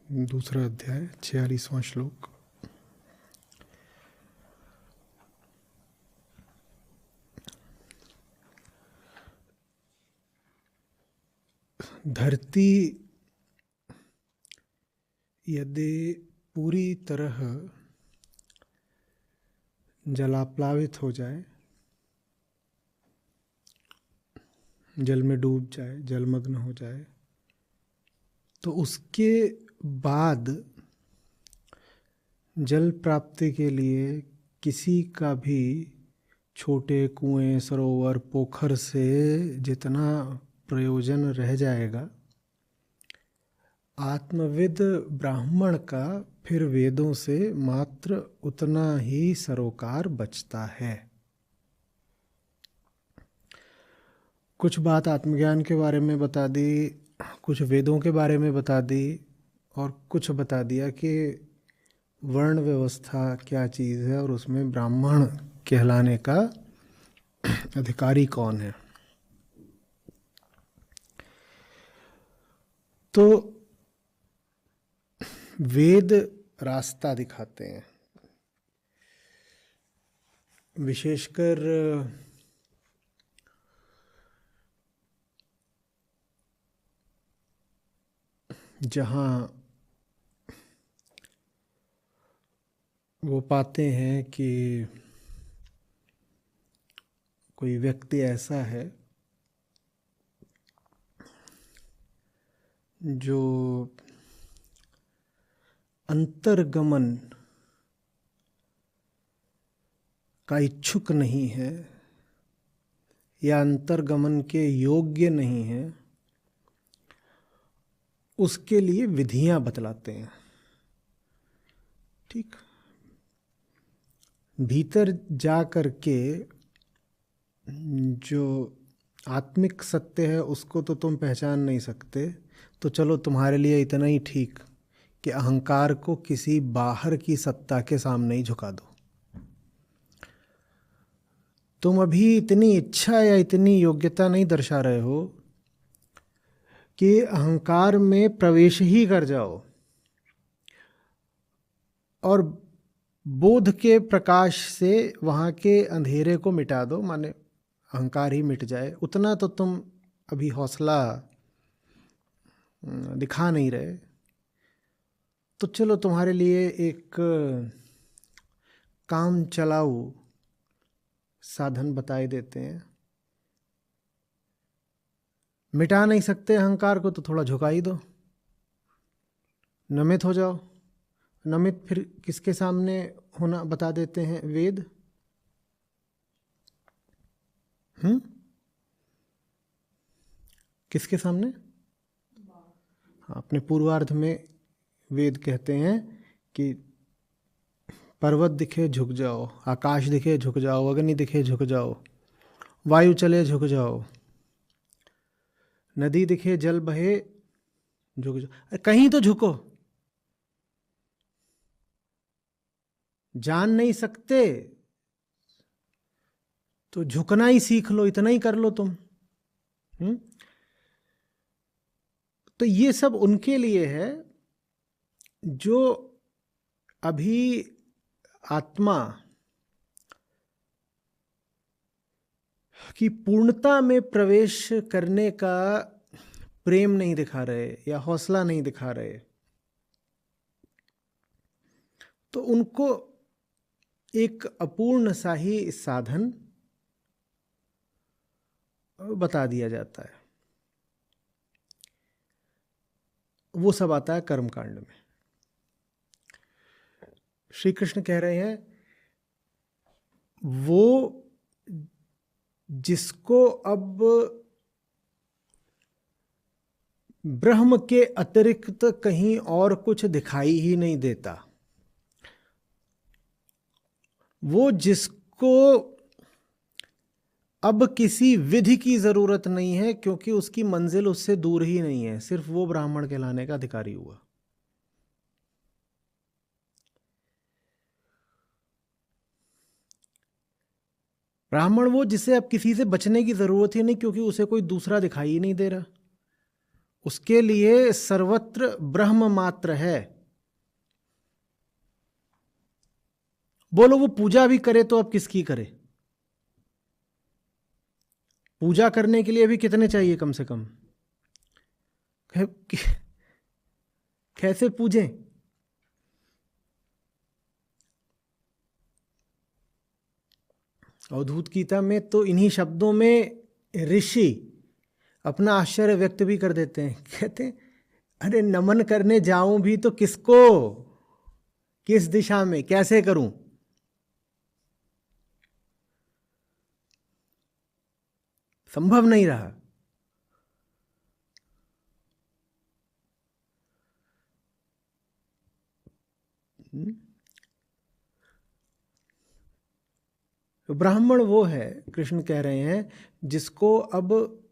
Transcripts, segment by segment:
दूसरा अध्याय 46वां श्लोक। धरती यदि पूरी तरह जलाप्लावित हो जाए, जल में डूब जाए, जलमग्न हो जाए, तो उसके बाद जल प्राप्ति के लिए किसी का भी छोटे कुएं, सरोवर, पोखर से जितना प्रयोजन रह जाएगा, आत्मविद ब्राह्मण का फिर वेदों से मात्र उतना ही सरोकार बचता है। कुछ बात आत्मज्ञान के बारे में बता दी, कुछ वेदों के बारे में बता दी, और कुछ बता दिया कि वर्ण व्यवस्था क्या चीज़ है और उसमें ब्राह्मण कहलाने का अधिकारी कौन है। तो वेद रास्ता दिखाते हैं, विशेषकर जहाँ वो पाते हैं कि कोई व्यक्ति ऐसा है जो अंतर्गमन का इच्छुक नहीं है या अंतर्गमन के योग्य नहीं है, उसके लिए विधियां बतलाते हैं। ठीक, भीतर जा करके जो आत्मिक सत्य है उसको तो तुम पहचान नहीं सकते, तो चलो तुम्हारे लिए इतना ही ठीक कि अहंकार को किसी बाहर की सत्ता के सामने ही झुका दो। तुम अभी इतनी इच्छा या इतनी योग्यता नहीं दर्शा रहे हो कि अहंकार में प्रवेश ही कर जाओ और बोध के प्रकाश से वहाँ के अंधेरे को मिटा दो, माने अहंकार ही मिट जाए। उतना तो तुम अभी हौसला दिखा नहीं रहे, तो चलो तुम्हारे लिए एक काम चलाऊ साधन बताए देते हैं। मिटा नहीं सकते अहंकार को तो थोड़ा झुका ही दो, नमित हो जाओ। नमित फिर किसके सामने होना बता देते हैं वेद? किसके सामने? हाँ, अपने पूर्वार्ध में वेद कहते हैं कि पर्वत दिखे झुक जाओ, आकाश दिखे झुक जाओ, अग्नि दिखे झुक जाओ, वायु चले झुक जाओ, नदी दिखे जल बहे झुक जाओ। कहीं तो झुको। जान नहीं सकते तो झुकना ही सीख लो, इतना ही कर लो तुम। तो ये सब उनके लिए है जो अभी आत्मा की पूर्णता में प्रवेश करने का प्रेम नहीं दिखा रहे या हौसला नहीं दिखा रहे, तो उनको एक अपूर्ण सा ही साधन बता दिया जाता है। वो सब आता है कर्मकांड में। श्री कृष्ण कह रहे हैं वो जिसको अब ब्रह्म के अतिरिक्त कहीं और कुछ दिखाई ही नहीं देता, वो जिसको अब किसी विधि की जरूरत नहीं है क्योंकि उसकी मंजिल उससे दूर ही नहीं है, सिर्फ वो ब्राह्मण कहलाने का अधिकारी हुआ। ब्राह्मण वो जिसे अब किसी से बचने की जरूरत ही नहीं, क्योंकि उसे कोई दूसरा दिखाई ही नहीं दे रहा, उसके लिए सर्वत्र ब्रह्म मात्र है। बोलो वो पूजा भी करे तो अब किसकी करे? पूजा करने के लिए भी कितने चाहिए कम से कम? कैसे पूजें? अवधूत गीता में तो इन्हीं शब्दों में ऋषि अपना आश्चर्य व्यक्त भी कर देते हैं। कहते हैं अरे नमन करने जाऊं भी तो किसको, किस दिशा में, कैसे करूं? संभव नहीं रहा। ब्राह्मण वो है, कृष्ण कह रहे हैं, जिसको अब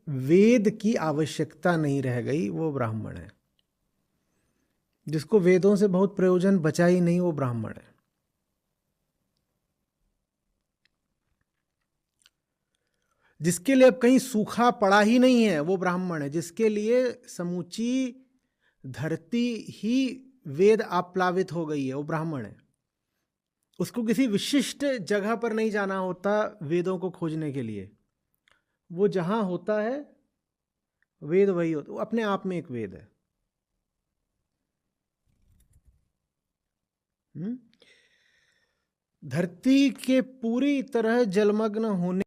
वेद की आवश्यकता नहीं रह गई, वो ब्राह्मण है। जिसको वेदों से बहुत प्रयोजन बचा ही नहीं, वो ब्राह्मण है। जिसके लिए अब कहीं सूखा पड़ा ही नहीं है, वो ब्राह्मण है। जिसके लिए समूची धरती ही वेद आप्लावित हो गई है, वो ब्राह्मण है। उसको किसी विशिष्ट जगह पर नहीं जाना होता वेदों को खोजने के लिए। वो जहां होता है वेद वही होता, वो अपने आप में एक वेद है। धरती के पूरी तरह जलमग्न होने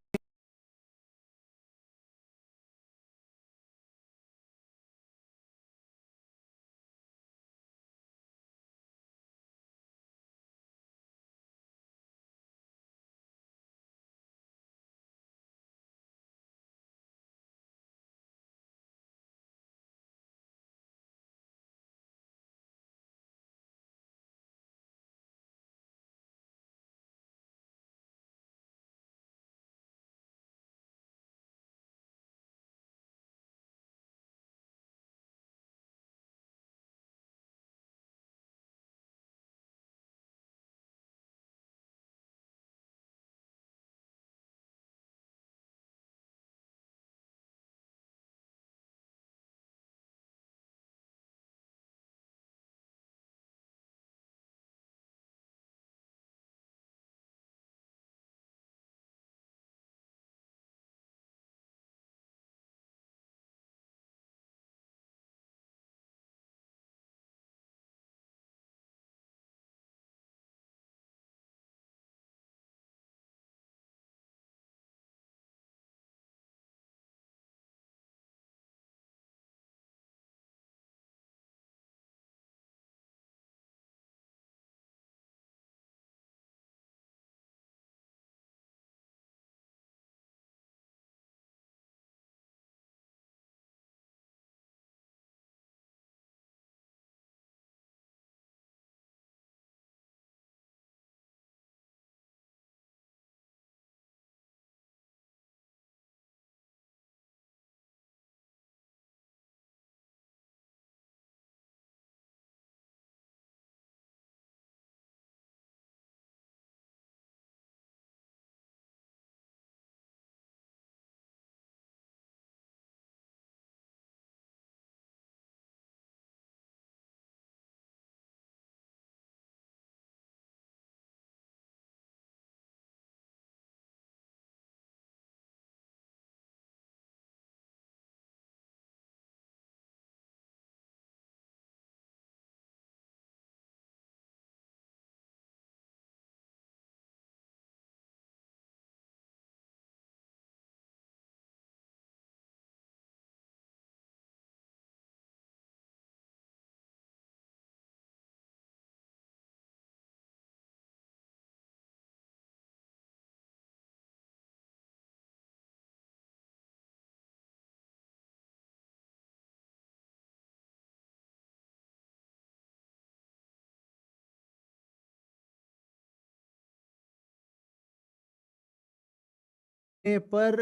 पर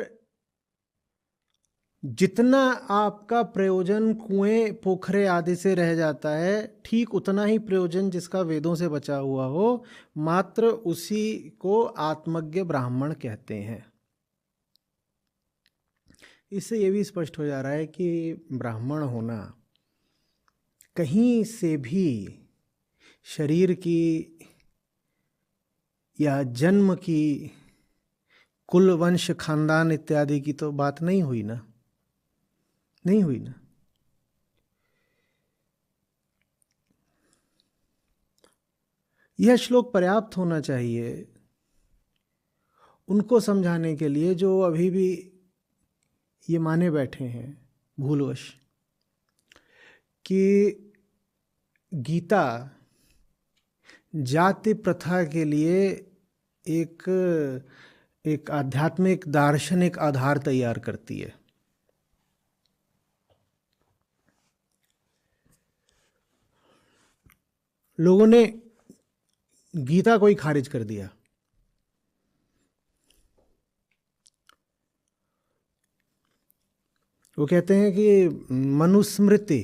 जितना आपका प्रयोजन कुएं पोखरे आदि से रह जाता है, ठीक उतना ही प्रयोजन जिसका वेदों से बचा हुआ हो, मात्र उसी को आत्मज्ञ ब्राह्मण कहते हैं। इससे ये भी स्पष्ट हो जा रहा है कि ब्राह्मण होना कहीं से भी शरीर की या जन्म की, कुल वंश खानदान इत्यादि की तो बात नहीं हुई ना, नहीं हुई ना। यह श्लोक पर्याप्त होना चाहिए उनको समझाने के लिए जो अभी भी ये माने बैठे हैं भूलवश कि गीता जाति प्रथा के लिए एक आध्यात्मिक दार्शनिक आधार तैयार करती है। लोगों ने गीता को ही खारिज कर दिया। वो कहते हैं कि मनुस्मृति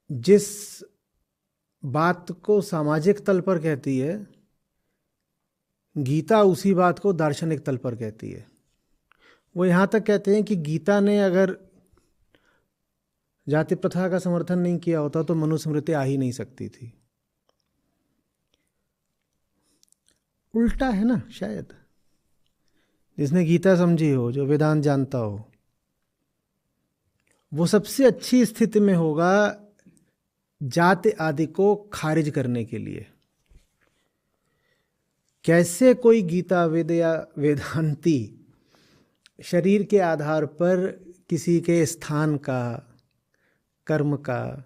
जिस बात को सामाजिक तल पर कहती है, गीता उसी बात को दार्शनिक तल पर कहती है। वो यहाँ तक कहते हैं कि गीता ने अगर जाति प्रथा का समर्थन नहीं किया होता तो मनुस्मृति आ ही नहीं सकती थी। उल्टा है ना, शायद जिसने गीता समझी हो, जो वेदांत जानता हो, वो सबसे अच्छी स्थिति में होगा जाति आदि को खारिज करने के लिए। कैसे कोई गीता वेद या वेदांती शरीर के आधार पर किसी के स्थान का, कर्म का,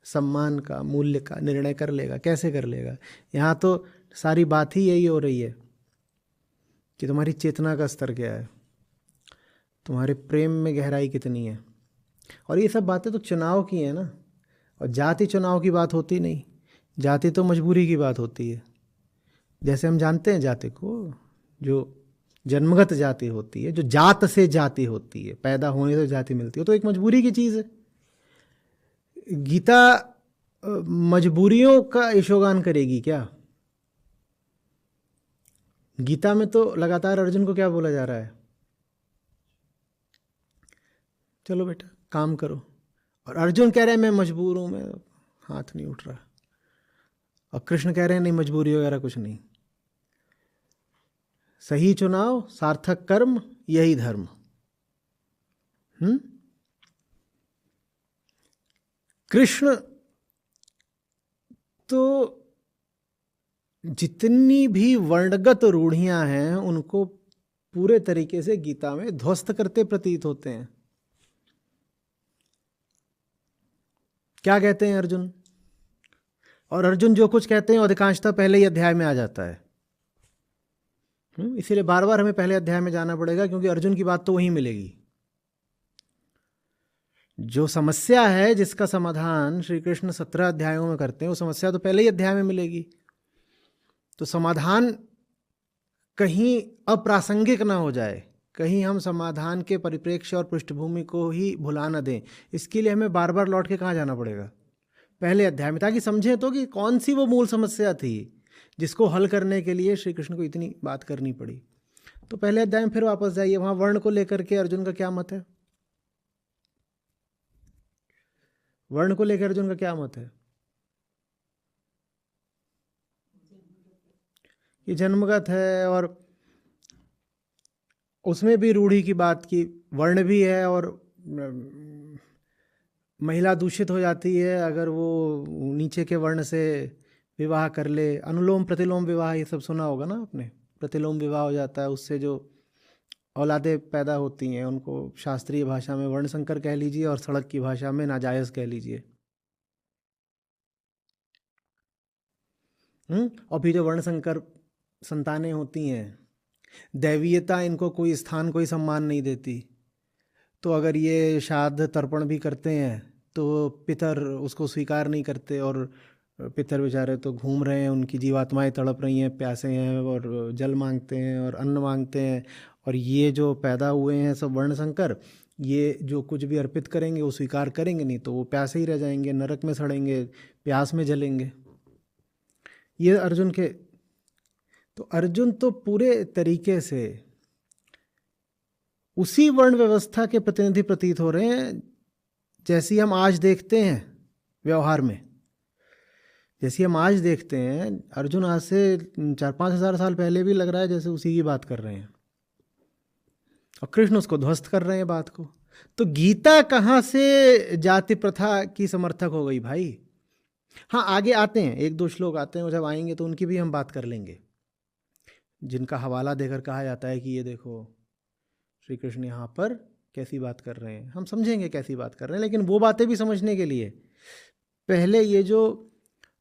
सम्मान का, मूल्य का निर्णय कर लेगा? कैसे कर लेगा? यहाँ तो सारी बात ही यही हो रही है कि तुम्हारी चेतना का स्तर क्या है, तुम्हारे प्रेम में गहराई कितनी है। और ये सब बातें तो चुनाव की हैं ना, और जाति चुनाव की बात होती नहीं, जाति तो मजबूरी की बात होती है। जैसे हम जानते हैं जाति को, जो जन्मगत जाति होती है, जो जात से जाति होती है, पैदा होने से जाति मिलती है, तो एक मजबूरी की चीज़ है। गीता मजबूरियों का यशोगान करेगी क्या? गीता में तो लगातार अर्जुन को क्या बोला जा रहा है? चलो बेटा काम करो। और अर्जुन कह रहे हैं मैं मजबूर हूं, मैं हाथ नहीं उठ रहा। और कृष्ण कह रहे हैं नहीं, मजबूरी वगैरह कुछ नहीं, सही चुनाव, सार्थक कर्म, यही धर्म। कृष्ण तो जितनी भी वर्णगत रूढ़ियां हैं उनको पूरे तरीके से गीता में ध्वस्त करते प्रतीत होते हैं। क्या कहते हैं अर्जुन? और अर्जुन जो कुछ कहते हैं अधिकांशतः पहले ही अध्याय में आ जाता है। इसीलिए बार बार हमें पहले अध्याय में जाना पड़ेगा, क्योंकि अर्जुन की बात तो वहीं मिलेगी। जो समस्या है जिसका समाधान श्री कृष्ण 17 अध्यायों में करते हैं, वो समस्या तो पहले ही अध्याय में मिलेगी। तो समाधान कहीं अप्रासंगिक ना हो जाए, कहीं हम समाधान के परिप्रेक्ष्य और पृष्ठभूमि को ही भुला न दें, इसके लिए हमें बार बार लौट के कहाँ जाना पड़ेगा? पहले अध्याय में, ताकि समझें तो कि कौन सी वो मूल समस्या थी जिसको हल करने के लिए श्री कृष्ण को इतनी बात करनी पड़ी। तो पहले अध्याय में फिर वापस जाइए, वहाँ वर्ण को लेकर के अर्जुन का क्या मत है? वर्ण को लेकर अर्जुन का क्या मत है? ये जन्मगत है, और उसमें भी रूढ़ी की बात की, वर्ण भी है और महिला दूषित हो जाती है अगर वो नीचे के वर्ण से विवाह कर ले। अनुलोम प्रतिलोम विवाह, ये सब सुना होगा ना आपने। प्रतिलोम विवाह हो जाता है, उससे जो औलादें पैदा होती हैं उनको शास्त्रीय भाषा में वर्ण संकर कह लीजिए, और सड़क की भाषा में नाजायज़ कह लीजिए। और भी जो वर्ण संकर संतानें होती हैं, दैवीयता इनको कोई स्थान, कोई सम्मान नहीं देती। तो अगर ये श्राद्ध तर्पण भी करते हैं तो पितर उसको स्वीकार नहीं करते, और पितर बेचारे तो घूम रहे हैं, उनकी जीवात्माएं तड़प रही हैं, प्यासे हैं, और जल मांगते हैं और अन्न मांगते हैं। और ये जो पैदा हुए हैं सब वर्ण संकर, ये जो कुछ भी अर्पित करेंगे वो स्वीकार करेंगे नहीं, तो वो प्यासे ही रह जाएंगे, नरक में सड़ेंगे, प्यास में जलेंगे। ये अर्जुन के, तो अर्जुन तो पूरे तरीके से उसी वर्ण व्यवस्था के प्रतिनिधि प्रतीत हो रहे हैं जैसी हम आज देखते हैं व्यवहार में, जैसी हम आज देखते हैं, अर्जुन आज से 4-5 हज़ार साल पहले भी लग रहा है जैसे उसी की बात कर रहे हैं, और कृष्ण उसको ध्वस्त कर रहे हैं बात को। तो गीता कहाँ से जाति प्रथा की समर्थक हो गई भाई? हाँ, आगे आते हैं, 1-2 श्लोक आते हैं, जब आएंगे तो उनकी भी हम बात कर लेंगे, जिनका हवाला देकर कहा जाता है कि ये देखो श्री कृष्ण यहाँ पर कैसी बात कर रहे हैं। हम समझेंगे कैसी बात कर रहे हैं, लेकिन वो बातें भी समझने के लिए पहले ये जो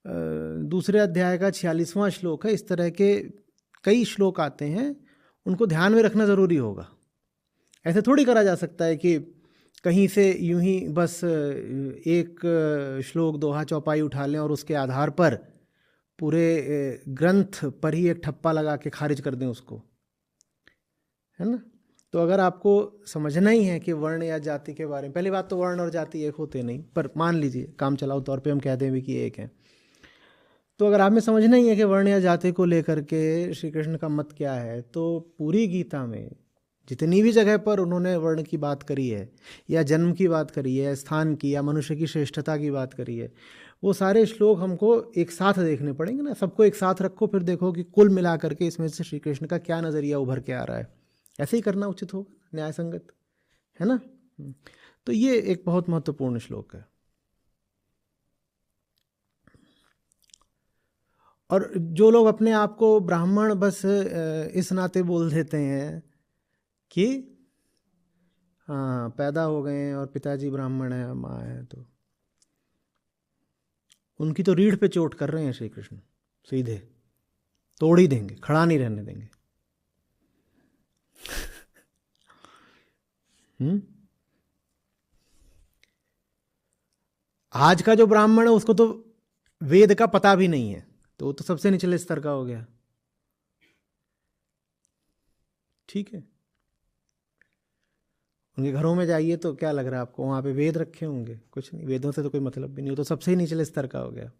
दूसरे अध्याय का 46वां श्लोक है, इस तरह के कई श्लोक आते हैं, उनको ध्यान में रखना ज़रूरी होगा। ऐसे थोड़ी करा जा सकता है कि कहीं से यूं ही बस एक श्लोक दोहा चौपाई उठा लें और उसके आधार पर पूरे ग्रंथ पर ही एक ठप्पा लगा के खारिज कर दें उसको, है ना। तो अगर आपको समझना ही है कि वर्ण या जाति के बारे में, पहली बात तो वर्ण और जाति एक होते नहीं, पर मान लीजिए काम चलाओ तौर पे हम कह दें भी कि एक है, तो अगर आप में समझना ही है कि वर्ण या जाति को लेकर के श्री कृष्ण का मत क्या है, तो पूरी गीता में जितनी भी जगह पर उन्होंने वर्ण की बात करी है, या जन्म की बात करी है, स्थान की, या मनुष्य की श्रेष्ठता की बात करी है, वो सारे श्लोक हमको एक साथ देखने पड़ेंगे ना। सबको एक साथ रखो, फिर देखो कि कुल मिला करके इसमें से श्री कृष्ण का क्या नज़रिया उभर के आ रहा है। ऐसे ही करना उचित होगा, न्याय संगत, है ना। तो ये एक बहुत महत्वपूर्ण श्लोक है। और जो लोग अपने आप को ब्राह्मण बस इस नाते बोल देते हैं कि हाँ पैदा हो गए हैं और पिताजी ब्राह्मण है, माँ है, तो उनकी तो रीढ़ पे चोट कर रहे हैं श्री कृष्ण, सीधे तोड़ ही देंगे, खड़ा नहीं रहने देंगे। आज का जो ब्राह्मण है उसको तो वेद का पता भी नहीं है, तो वो तो सबसे निचले स्तर का हो गया, ठीक है। उनके घरों में जाइए तो क्या लग रहा है आपको, वहाँ पे वेद रखे होंगे? कुछ नहीं, वेदों से तो कोई मतलब भी नहीं, वो तो सबसे ही निचले स्तर का हो गया।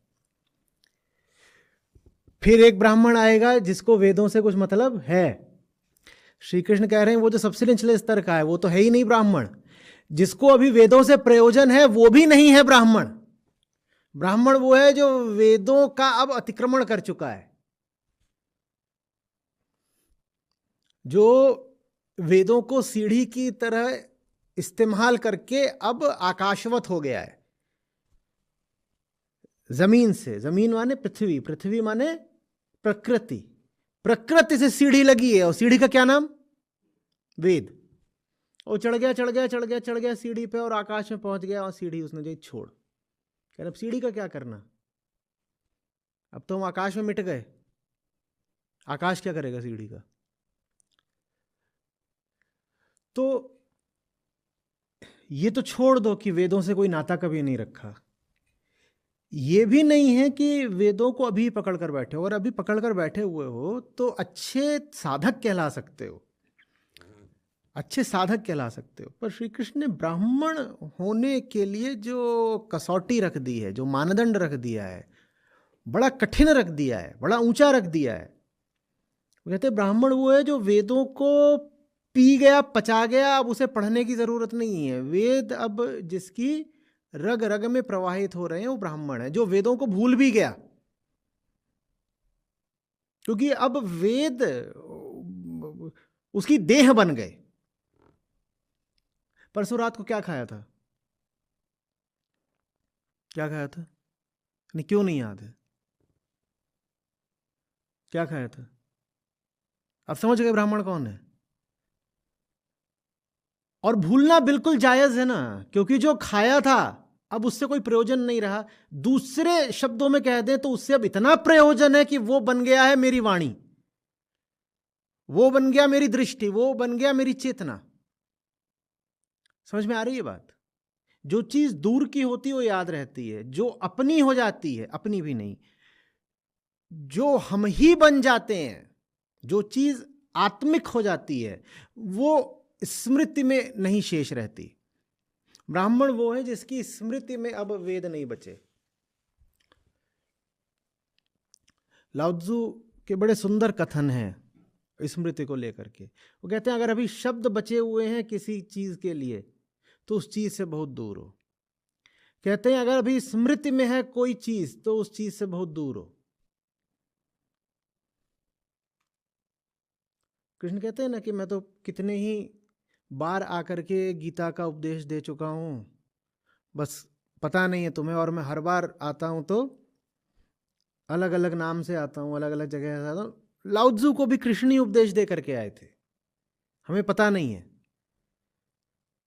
फिर एक ब्राह्मण आएगा जिसको वेदों से कुछ मतलब है। श्री कृष्ण कह रहे हैं वो जो सबसे निचले स्तर का है वो तो है ही नहीं ब्राह्मण, जिसको अभी वेदों से प्रयोजन है वो भी नहीं है ब्राह्मण। ब्राह्मण वो है जो वेदों का अब अतिक्रमण कर चुका है, जो वेदों को सीढ़ी की तरह इस्तेमाल करके अब आकाशवत हो गया है। जमीन से, जमीन माने पृथ्वी, पृथ्वी माने प्रकृति, प्रकृति से सीढ़ी लगी है, और सीढ़ी का क्या नाम? वेद। और चढ़ गया चढ़ गया चढ़ गया चढ़ गया सीढ़ी पे, और आकाश में पहुंच गया, और सीढ़ी उसने जो छोड़, कह अब सीढ़ी का क्या करना, अब तो हम आकाश में मिट गए, आकाश क्या करेगा सीढ़ी का। तो ये तो छोड़ दो कि वेदों से कोई नाता कभी नहीं रखा, ये भी नहीं है कि वेदों को अभी पकड़ कर बैठे हो, और अभी पकड़ कर बैठे हुए हो तो अच्छे साधक कहला सकते हो, अच्छे साधक कहला सकते हो। पर श्री कृष्ण ने ब्राह्मण होने के लिए जो कसौटी रख दी है, जो मानदंड रख दिया है, बड़ा कठिन रख दिया है, बड़ा ऊंचा रख दिया है। वो कहते ब्राह्मण वो है जो वेदों को पी गया, पचा गया, अब उसे पढ़ने की जरूरत नहीं है। वेद अब जिसकी रग रग में प्रवाहित हो रहे हैं वो ब्राह्मण है। जो वेदों को भूल भी गया, क्योंकि अब वेद उसकी देह बन गए। परसों रात को क्या खाया था, क्या खाया था? नहीं, क्यों नहीं याद है? क्या खाया था? अब समझ गए ब्राह्मण कौन है। और भूलना बिल्कुल जायज है ना, क्योंकि जो खाया था अब उससे कोई प्रयोजन नहीं रहा। दूसरे शब्दों में कह दें तो उससे अब इतना प्रयोजन है कि वो बन गया है मेरी वाणी, वो बन गया मेरी दृष्टि, वो बन गया मेरी चेतना। समझ में आ रही है बात? जो चीज दूर की होती है वो याद रहती है, जो अपनी हो जाती है, अपनी भी नहीं, जो हम ही बन जाते हैं, जो चीज आत्मिक हो जाती है वो स्मृति में नहीं शेष रहती। ब्राह्मण वो है जिसकी स्मृति में अब वेद नहीं बचे। लाओ त्सु के बड़े सुंदर कथन हैं स्मृति को लेकर के। वो कहते हैं अगर अभी शब्द बचे हुए हैं किसी चीज के लिए तो उस चीज से बहुत दूर हो। कहते हैं अगर अभी स्मृति में है कोई चीज तो उस चीज से बहुत दूर हो। कृष्ण कहते हैं ना कि मैं तो कितने ही बार आकर के गीता का उपदेश दे चुका हूं, बस पता नहीं है तुम्हें, और मैं हर बार आता हूं तो अलग अलग नाम से आता हूं, अलग अलग जगह से आता हूं। लाओ त्सु को भी कृष्ण ही उपदेश दे करके आए थे, हमें पता नहीं है।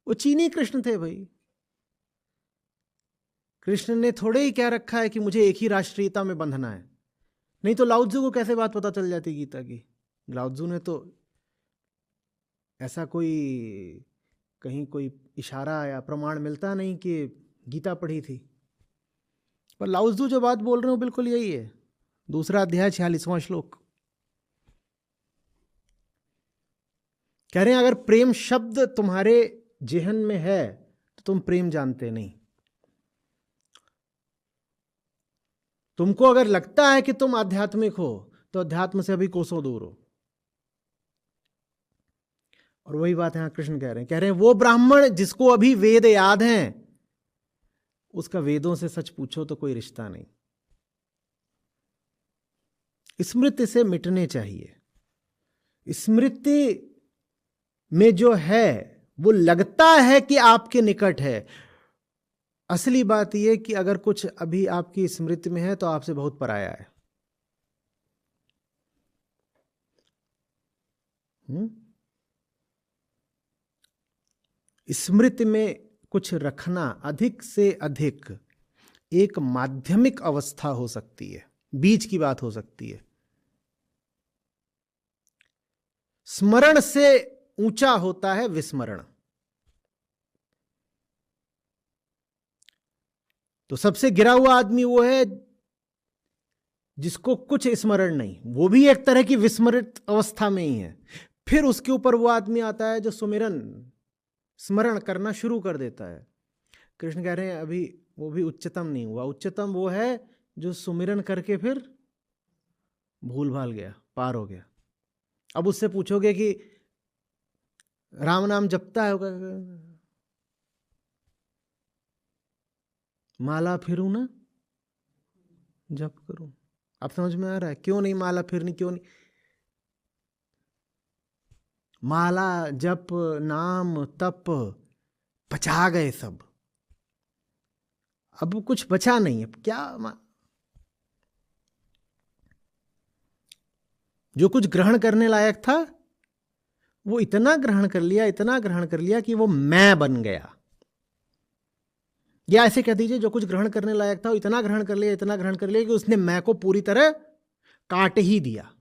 वो चीनी कृष्ण थे भाई। कृष्ण ने थोड़े ही क्या रखा है कि मुझे एक ही राष्ट्रीयता में बंधना है। नहीं तो लाओ त्सु को कैसे बात पता चल जाती गीता की? लाओ त्सु ने तो ऐसा कोई कहीं कोई इशारा या प्रमाण मिलता नहीं कि गीता पढ़ी थी। पर लाओ त्सु जो बात बोल रहे हो बिल्कुल यही है। दूसरा अध्याय 46वां श्लोक कह रहे हैं अगर प्रेम शब्द तुम्हारे जेहन में है तो तुम प्रेम जानते नहीं। तुमको अगर लगता है कि तुम आध्यात्मिक हो तो अध्यात्म से अभी कोसों दूर हो। और वही बात यहां कृष्ण कह रहे हैं वो ब्राह्मण जिसको अभी वेद याद हैं उसका वेदों से सच पूछो तो कोई रिश्ता नहीं। स्मृति से मिटने चाहिए। स्मृति में जो है वो लगता है कि आपके निकट है, असली बात यह कि अगर कुछ अभी आपकी स्मृति में है तो आपसे बहुत पराया है। स्मृति में कुछ रखना अधिक से अधिक एक माध्यमिक अवस्था हो सकती है, बीच की बात हो सकती है। स्मरण से ऊंचा होता है विस्मरण। तो सबसे गिरा हुआ आदमी वो है जिसको कुछ स्मरण नहीं, वो भी एक तरह की विस्मृत अवस्था में ही है। फिर उसके ऊपर वो आदमी आता है जो स्मरण करना शुरू कर देता है। कृष्ण कह रहे हैं अभी वो भी उच्चतम नहीं हुआ। उच्चतम वो है जो सुमिरन करके फिर भूल भाल गया, पार हो गया। अब उससे पूछोगे कि राम नाम जपता है, माला फिरूं ना जप करूं। अब समझ में आ रहा है क्यों नहीं माला फिरनी, क्यों नहीं? माला जप नाम तप पचा गए सब, अब कुछ बचा नहीं। अब क्या जो कुछ ग्रहण करने लायक था वो इतना ग्रहण कर लिया, इतना ग्रहण कर लिया कि वो मैं बन गया। या ऐसे कह दीजिए जो कुछ ग्रहण करने लायक था वो इतना ग्रहण कर लिया, इतना ग्रहण कर लिया कि उसने मैं को पूरी तरह काट ही दिया।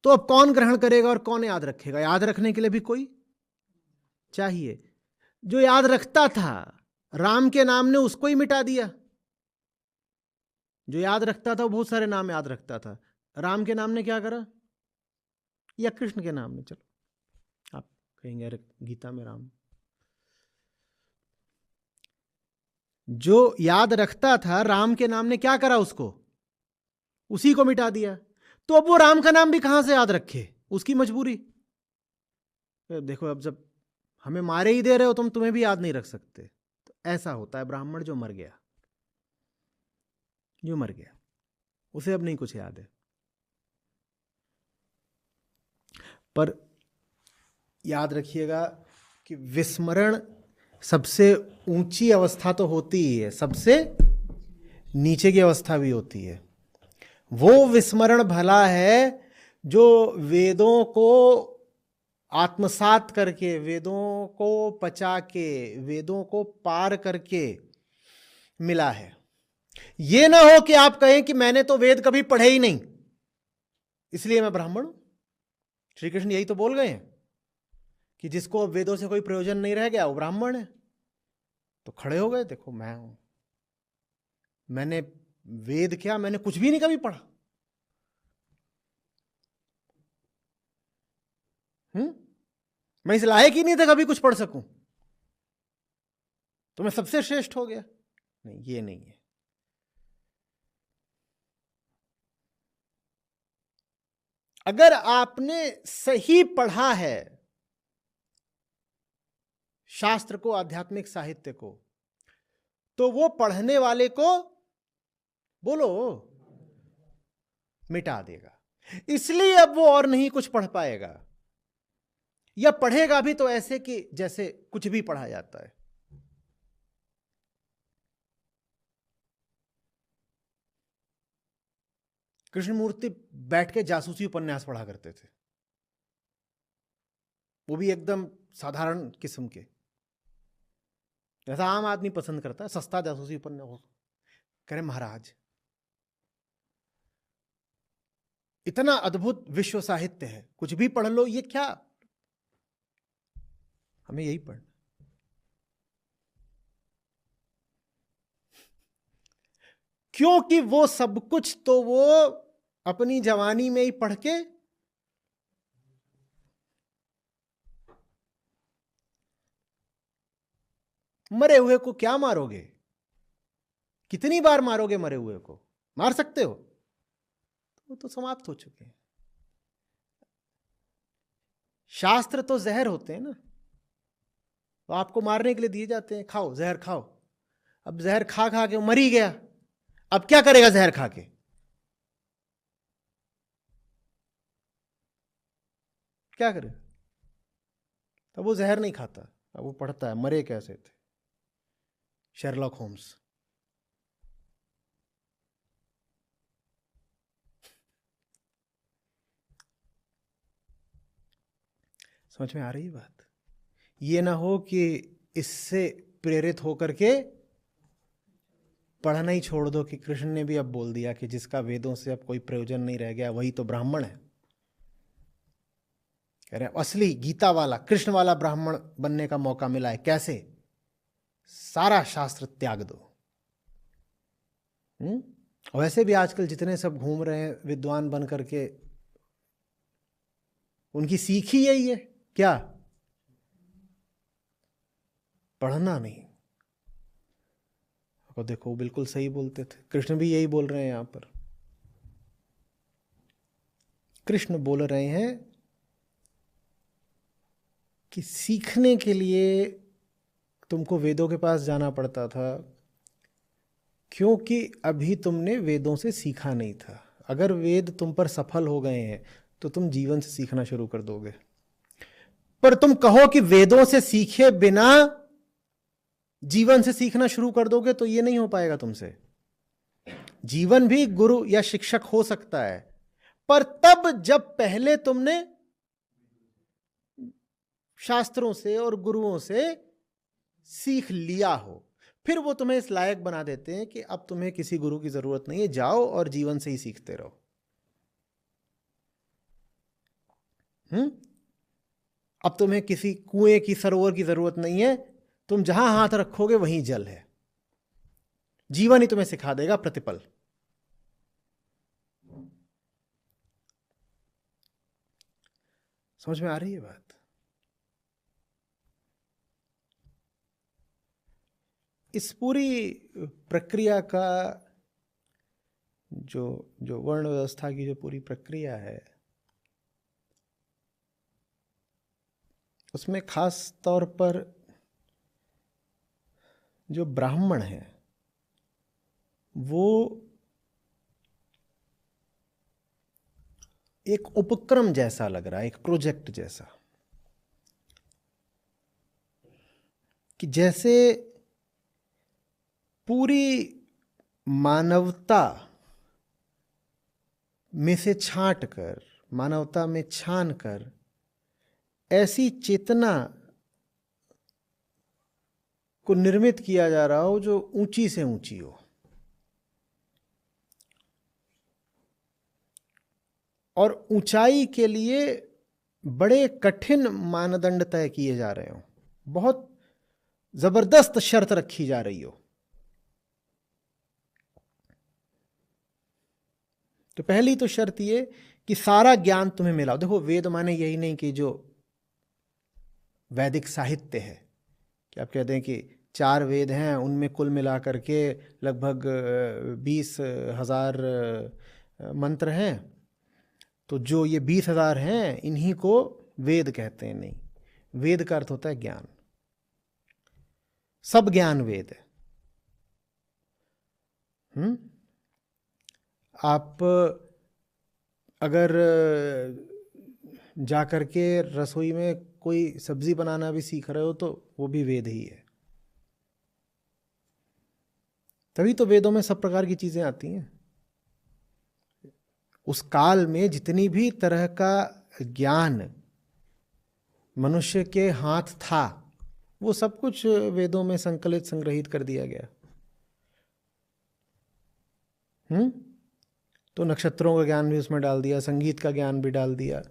तो अब कौन ग्रहण करेगा और कौन याद रखेगा? याद रखने के लिए भी कोई चाहिए। जो याद रखता था राम के नाम ने उसको ही मिटा दिया। जो याद रखता था वो बहुत सारे नाम याद रखता था, राम के नाम ने क्या करा? या कृष्ण के नाम ने, चलो आप कहेंगे अरे गीता में राम। जो याद रखता था राम के नाम ने क्या करा? उसको, उसी को मिटा दिया। तो अब वो राम का नाम भी कहां से याद रखे? उसकी मजबूरी। देखो अब जब हमें मारे ही दे रहे हो तुम, तुम्हें भी याद नहीं रख सकते। तो ऐसा होता है ब्राह्मण जो मर गया, जो मर गया उसे अब नहीं कुछ याद है। पर याद रखिएगा कि विस्मरण सबसे ऊंची अवस्था तो होती ही है, सबसे नीचे की अवस्था भी होती है। वो विस्मरण भला है जो वेदों को आत्मसात करके, वेदों को पचा के, वेदों को पार करके मिला है। ये ना हो कि आप कहें कि मैंने तो वेद कभी पढ़े ही नहीं इसलिए मैं ब्राह्मण हूं। श्री कृष्ण यही तो बोल गए हैं कि जिसको वेदों से कोई प्रयोजन नहीं रह गया वो ब्राह्मण है। तो खड़े हो गए, देखो मैं हूं, मैंने वेद क्या, मैंने कुछ भी नहीं कभी पढ़ा। मैं इस लायक ही नहीं था कभी कुछ पढ़ सकूं, तो मैं सबसे श्रेष्ठ हो गया। नहीं, ये नहीं है। अगर आपने सही पढ़ा है शास्त्र को, आध्यात्मिक साहित्य को, तो वो पढ़ने वाले को, बोलो, मिटा देगा। इसलिए अब वो और नहीं कुछ पढ़ पाएगा, या पढ़ेगा भी तो ऐसे कि जैसे कुछ भी पढ़ा जाता है। कृष्णमूर्ति बैठ के जासूसी उपन्यास पढ़ा करते थे, वो भी एकदम साधारण किस्म के, जैसा आम आदमी पसंद करता है, सस्ता जासूसी उपन्यास। कह रहे महाराज, इतना अद्भुत विश्व साहित्य है, कुछ भी पढ़ लो, ये क्या, हमें यही पढ़ना। क्योंकि वो सब कुछ तो वो अपनी जवानी में ही पढ़ के मरे हुए को क्या मारोगे? कितनी बार मारोगे मरे हुए को? मार सकते हो? वो तो समाप्त हो चुके हैं। शास्त्र तो जहर होते हैं ना, तो आपको मारने के लिए दिए जाते हैं, खाओ जहर खाओ। अब जहर खा खा के मर ही गया, अब क्या करेगा जहर खा के? क्या करेगा? तब वो जहर नहीं खाता, अब वो पढ़ता है मरे कैसे थे, शेरलॉक होम्स। समझ में आ रही बात? ये ना हो कि इससे प्रेरित होकर के पढ़ना ही छोड़ दो कि कृष्ण ने भी अब बोल दिया कि जिसका वेदों से अब कोई प्रयोजन नहीं रह गया वही तो ब्राह्मण है। कह रहे असली गीता वाला, कृष्ण वाला ब्राह्मण बनने का मौका मिला है। कैसे? सारा शास्त्र त्याग दो। वैसे भी आजकल जितने सब घूम रहे हैं विद्वान बन करके, उनकी सीख ही यही है, क्या? पढ़ना नहीं। और देखो बिल्कुल सही बोलते थे, कृष्ण भी यही बोल रहे हैं। यहां पर कृष्ण बोल रहे हैं कि सीखने के लिए तुमको वेदों के पास जाना पड़ता था, क्योंकि अभी तुमने वेदों से सीखा नहीं था। अगर वेद तुम पर सफल हो गए हैं तो तुम जीवन से सीखना शुरू कर दोगे। पर तुम कहो कि वेदों से सीखे बिना जीवन से सीखना शुरू कर दोगे तो ये नहीं हो पाएगा तुमसे। जीवन भी गुरु या शिक्षक हो सकता है, पर तब जब पहले तुमने शास्त्रों से और गुरुओं से सीख लिया हो, फिर वो तुम्हें इस लायक बना देते हैं कि अब तुम्हें किसी गुरु की जरूरत नहीं है, जाओ और जीवन से ही सीखते रहो। अब तुम्हें किसी कुएं की, सरोवर की जरूरत नहीं है, तुम जहां हाथ रखोगे वहीं जल है। जीवन ही तुम्हें सिखा देगा प्रतिपल। समझ में आ रही है बात? इस पूरी प्रक्रिया का जो वर्ण व्यवस्था की जो पूरी प्रक्रिया है, उसमें खास तौर पर जो ब्राह्मण है वो एक उपक्रम जैसा लग रहा है, एक प्रोजेक्ट जैसा, कि जैसे पूरी मानवता में से छांट कर, मानवता में छान कर ऐसी चेतना को निर्मित किया जा रहा हो जो ऊंची से ऊंची हो, और ऊंचाई के लिए बड़े कठिन मानदंड तय किए जा रहे हो, बहुत जबरदस्त शर्त रखी जा रही हो। तो पहली तो शर्त ये कि सारा ज्ञान तुम्हें मिला हो। देखो वेद माने यही नहीं कि जो वैदिक साहित्य है, कि आप कहते हैं कि 4 वेद हैं, उनमें कुल मिलाकर के लगभग 20,000 मंत्र हैं, तो जो ये 20,000 हैं इन्हीं को वेद कहते हैं। नहीं, वेद का अर्थ होता है ज्ञान। सब ज्ञान वेद है। आप अगर जा कर के रसोई में कोई सब्जी बनाना भी सीख रहे हो तो वो भी वेद ही है। तभी तो वेदों में सब प्रकार की चीजें आती हैं। उस काल में जितनी भी तरह का ज्ञान मनुष्य के हाथ था वो सब कुछ वेदों में संकलित संग्रहित कर दिया गया। तो नक्षत्रों का ज्ञान भी उसमें डाल दिया, संगीत का ज्ञान भी डाल दिया,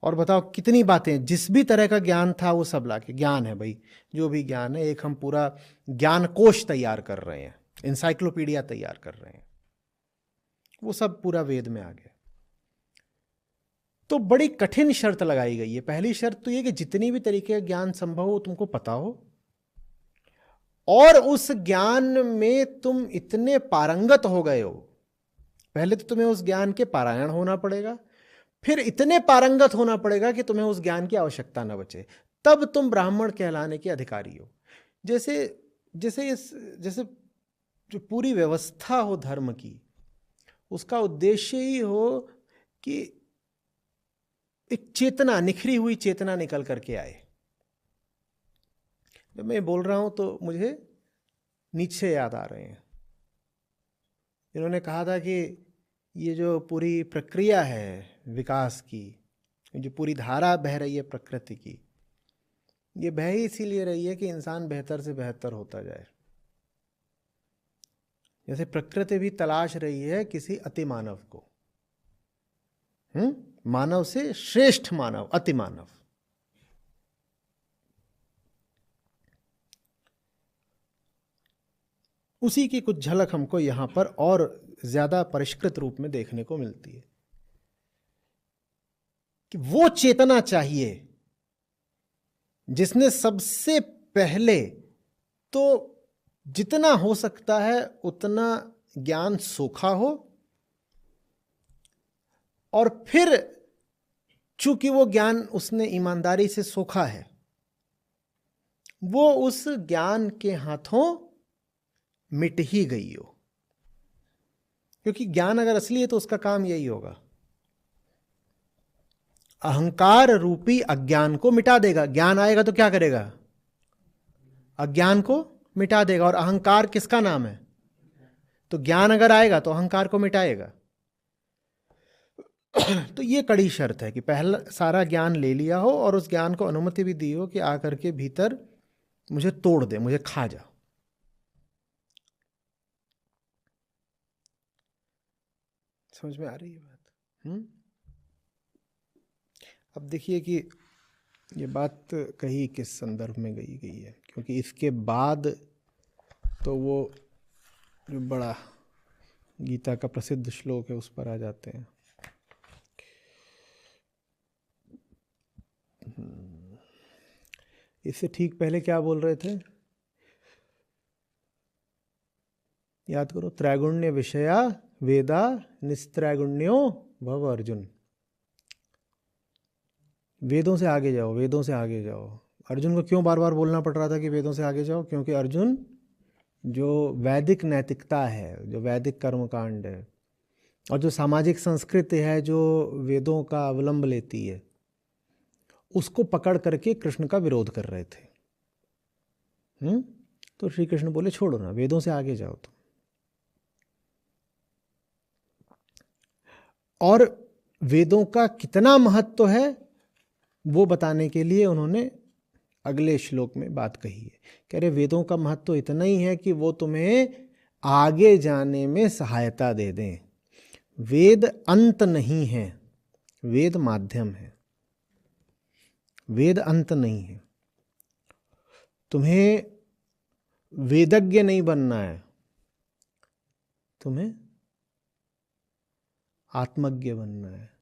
और बताओ कितनी बातें, जिस भी तरह का ज्ञान था वो सब लाके, ज्ञान है भाई, जो भी ज्ञान है, एक हम पूरा ज्ञान कोश तैयार कर रहे हैं, इंसाइक्लोपीडिया तैयार कर रहे हैं, वो सब पूरा वेद में आ गया। तो बड़ी कठिन शर्त लगाई गई है। पहली शर्त तो ये कि जितनी भी तरीके का ज्ञान संभव हो तुमको पता हो, और उस ज्ञान में तुम इतने पारंगत हो गए हो। पहले तो तुम्हें उस ज्ञान के पारायण होना पड़ेगा, फिर इतने पारंगत होना पड़ेगा कि तुम्हें उस ज्ञान की आवश्यकता न बचे, तब तुम ब्राह्मण कहलाने के अधिकारी हो। जैसे जैसे जैसे जो पूरी व्यवस्था हो धर्म की, उसका उद्देश्य ही हो कि एक चेतना, निखरी हुई चेतना निकल करके आए। जब मैं बोल रहा हूं तो मुझे नीचे याद आ रहे हैं। इन्होंने कहा था कि ये जो पूरी प्रक्रिया है विकास की, जो पूरी धारा बह रही है प्रकृति की, ये बह ही इसीलिए रही है कि इंसान बेहतर से बेहतर होता जाए। जैसे प्रकृति भी तलाश रही है किसी अति मानव को, मानव से श्रेष्ठ मानव, अति मानव। उसी की कुछ झलक हमको यहां पर और ज्यादा परिष्कृत रूप में देखने को मिलती है कि वो चेतना चाहिए जिसने सबसे पहले तो जितना हो सकता है उतना ज्ञान सोखा हो, और फिर चूंकि वो ज्ञान उसने ईमानदारी से सोखा है, वो उस ज्ञान के हाथों मिट ही गई हो। क्योंकि ज्ञान अगर असली है तो उसका काम यही होगा, अहंकार रूपी अज्ञान को मिटा देगा। ज्ञान आएगा तो क्या करेगा? अज्ञान को मिटा देगा। और अहंकार किसका नाम है? तो ज्ञान अगर आएगा तो अहंकार को मिटाएगा। तो ये कड़ी शर्त है कि पहला सारा ज्ञान ले लिया हो और उस ज्ञान को अनुमति भी दी हो कि आकर के भीतर मुझे तोड़ दे, मुझे खा जा। समझ में आ रही है बात? अब देखिए कि ये बात कही किस संदर्भ में गई है, क्योंकि इसके बाद तो वो जो बड़ा गीता का प्रसिद्ध श्लोक है उस पर आ जाते हैं। इससे ठीक पहले क्या बोल रहे थे? याद करो, त्रैगुण्य विषया वेदा निस्त्रैगुण्यो भव अर्जुन। वेदों से आगे जाओ, वेदों से आगे जाओ। अर्जुन को क्यों बार बार बोलना पड़ रहा था कि वेदों से आगे जाओ? क्योंकि अर्जुन जो वैदिक नैतिकता है, जो वैदिक कर्मकांड है और जो सामाजिक संस्कृति है जो वेदों का अवलंब लेती है, उसको पकड़ करके कृष्ण का विरोध कर रहे थे। तो श्री कृष्ण बोले छोड़ो ना, वेदों से आगे जाओ तुम। और वेदों का कितना महत्व है वो बताने के लिए उन्होंने अगले श्लोक में बात कही है। कह रहे वेदों का महत्व इतना ही है कि वो तुम्हें आगे जाने में सहायता दे दें। वेद अंत नहीं है, वेद माध्यम है, वेद अंत नहीं है। तुम्हें वेदज्ञ नहीं बनना है, तुम्हें आत्मज्ञ बनना है।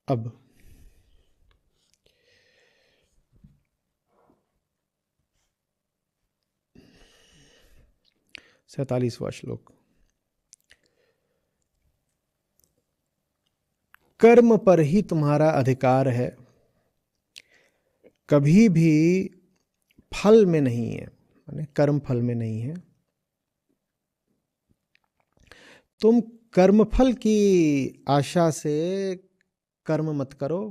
अब 47वां श्लोक। कर्म पर ही तुम्हारा अधिकार है, कभी भी फल में नहीं है, माने कर्म फल में नहीं है। तुम कर्मफल की आशा से कर्म मत करो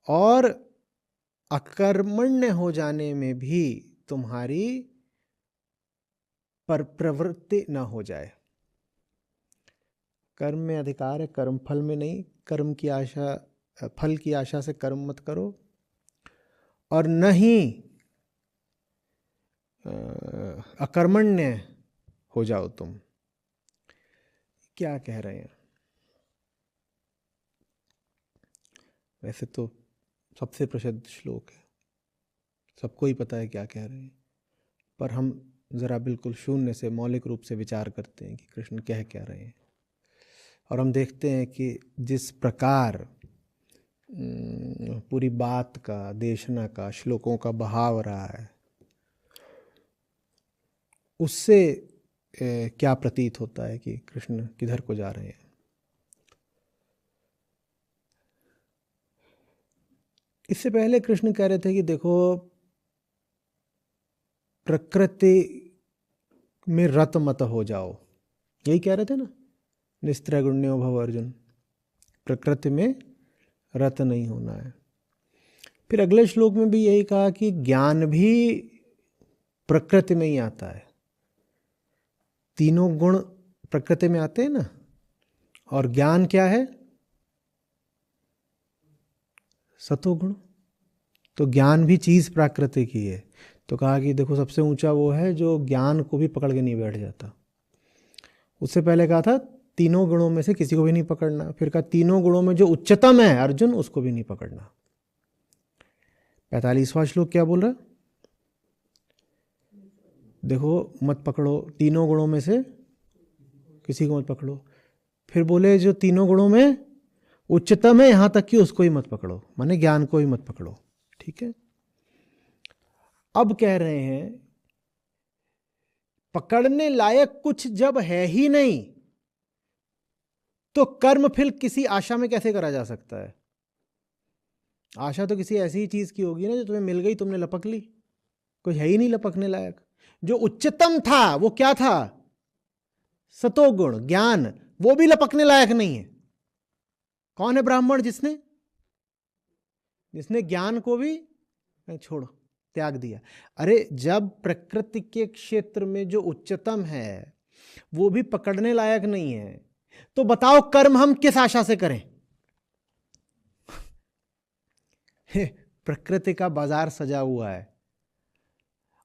और अकर्मण्य हो जाने में भी तुम्हारी पर प्रवृत्ति न हो जाए। कर्म में अधिकार है, कर्म फल में नहीं। कर्म की आशा, फल की आशा से कर्म मत करो और न ही अकर्मण्य हो जाओ तुम। क्या कह रहे हैं? वैसे तो सबसे प्रसिद्ध श्लोक है, सबको ही पता है क्या कह रहे हैं, पर हम जरा बिल्कुल शून्य से मौलिक रूप से विचार करते हैं कि कृष्ण कह क्या रहे हैं। और हम देखते हैं कि जिस प्रकार पूरी बात का, देशना का, श्लोकों का बहाव रहा है, उससे क्या प्रतीत होता है कि कृष्ण किधर को जा रहे हैं। इससे पहले कृष्ण कह रहे थे कि देखो, प्रकृति में रत मत हो जाओ, यही कह रहे थे ना, निस्त्रैगुण्यो भव अर्जुन, प्रकृति में रत नहीं होना है। फिर अगले श्लोक में भी यही कहा कि ज्ञान भी प्रकृति में ही आता है। तीनों गुण प्रकृति में आते हैं ना, और ज्ञान क्या है? सतोगुण। तो ज्ञान भी चीज प्राकृतिक ही है। तो कहा कि देखो, सबसे ऊंचा वो है जो ज्ञान को भी पकड़ के नहीं बैठ जाता। उससे पहले कहा था तीनों गुणों में से किसी को भी नहीं पकड़ना। फिर कहा तीनों गुणों में जो उच्चतम है अर्जुन, उसको भी नहीं पकड़ना। 45वां श्लोक क्या बोल रहा? देखो, मत पकड़ो तीनों गुणों में से किसी को मत पकड़ो। फिर बोले जो तीनों गुणों में उच्चतम है, यहां तक कि उसको ही मत पकड़ो, माने ज्ञान को ही मत पकड़ो। ठीक है। अब कह रहे हैं पकड़ने लायक कुछ जब है ही नहीं, तो कर्म फिर किसी आशा में कैसे करा जा सकता है? आशा तो किसी ऐसी चीज की होगी ना जो तुम्हें मिल गई, तुमने लपक ली। कुछ है ही नहीं लपकने लायक। जो उच्चतम था वो क्या था? सतोगुण, ज्ञान, वो भी लपकने लायक नहीं है। कौन है ब्राह्मण? जिसने ज्ञान को भी छोड़ो, त्याग दिया। अरे, जब प्रकृति के क्षेत्र में जो उच्चतम है वो भी पकड़ने लायक नहीं है, तो बताओ कर्म हम किस आशा से करें? प्रकृति का बाजार सजा हुआ है,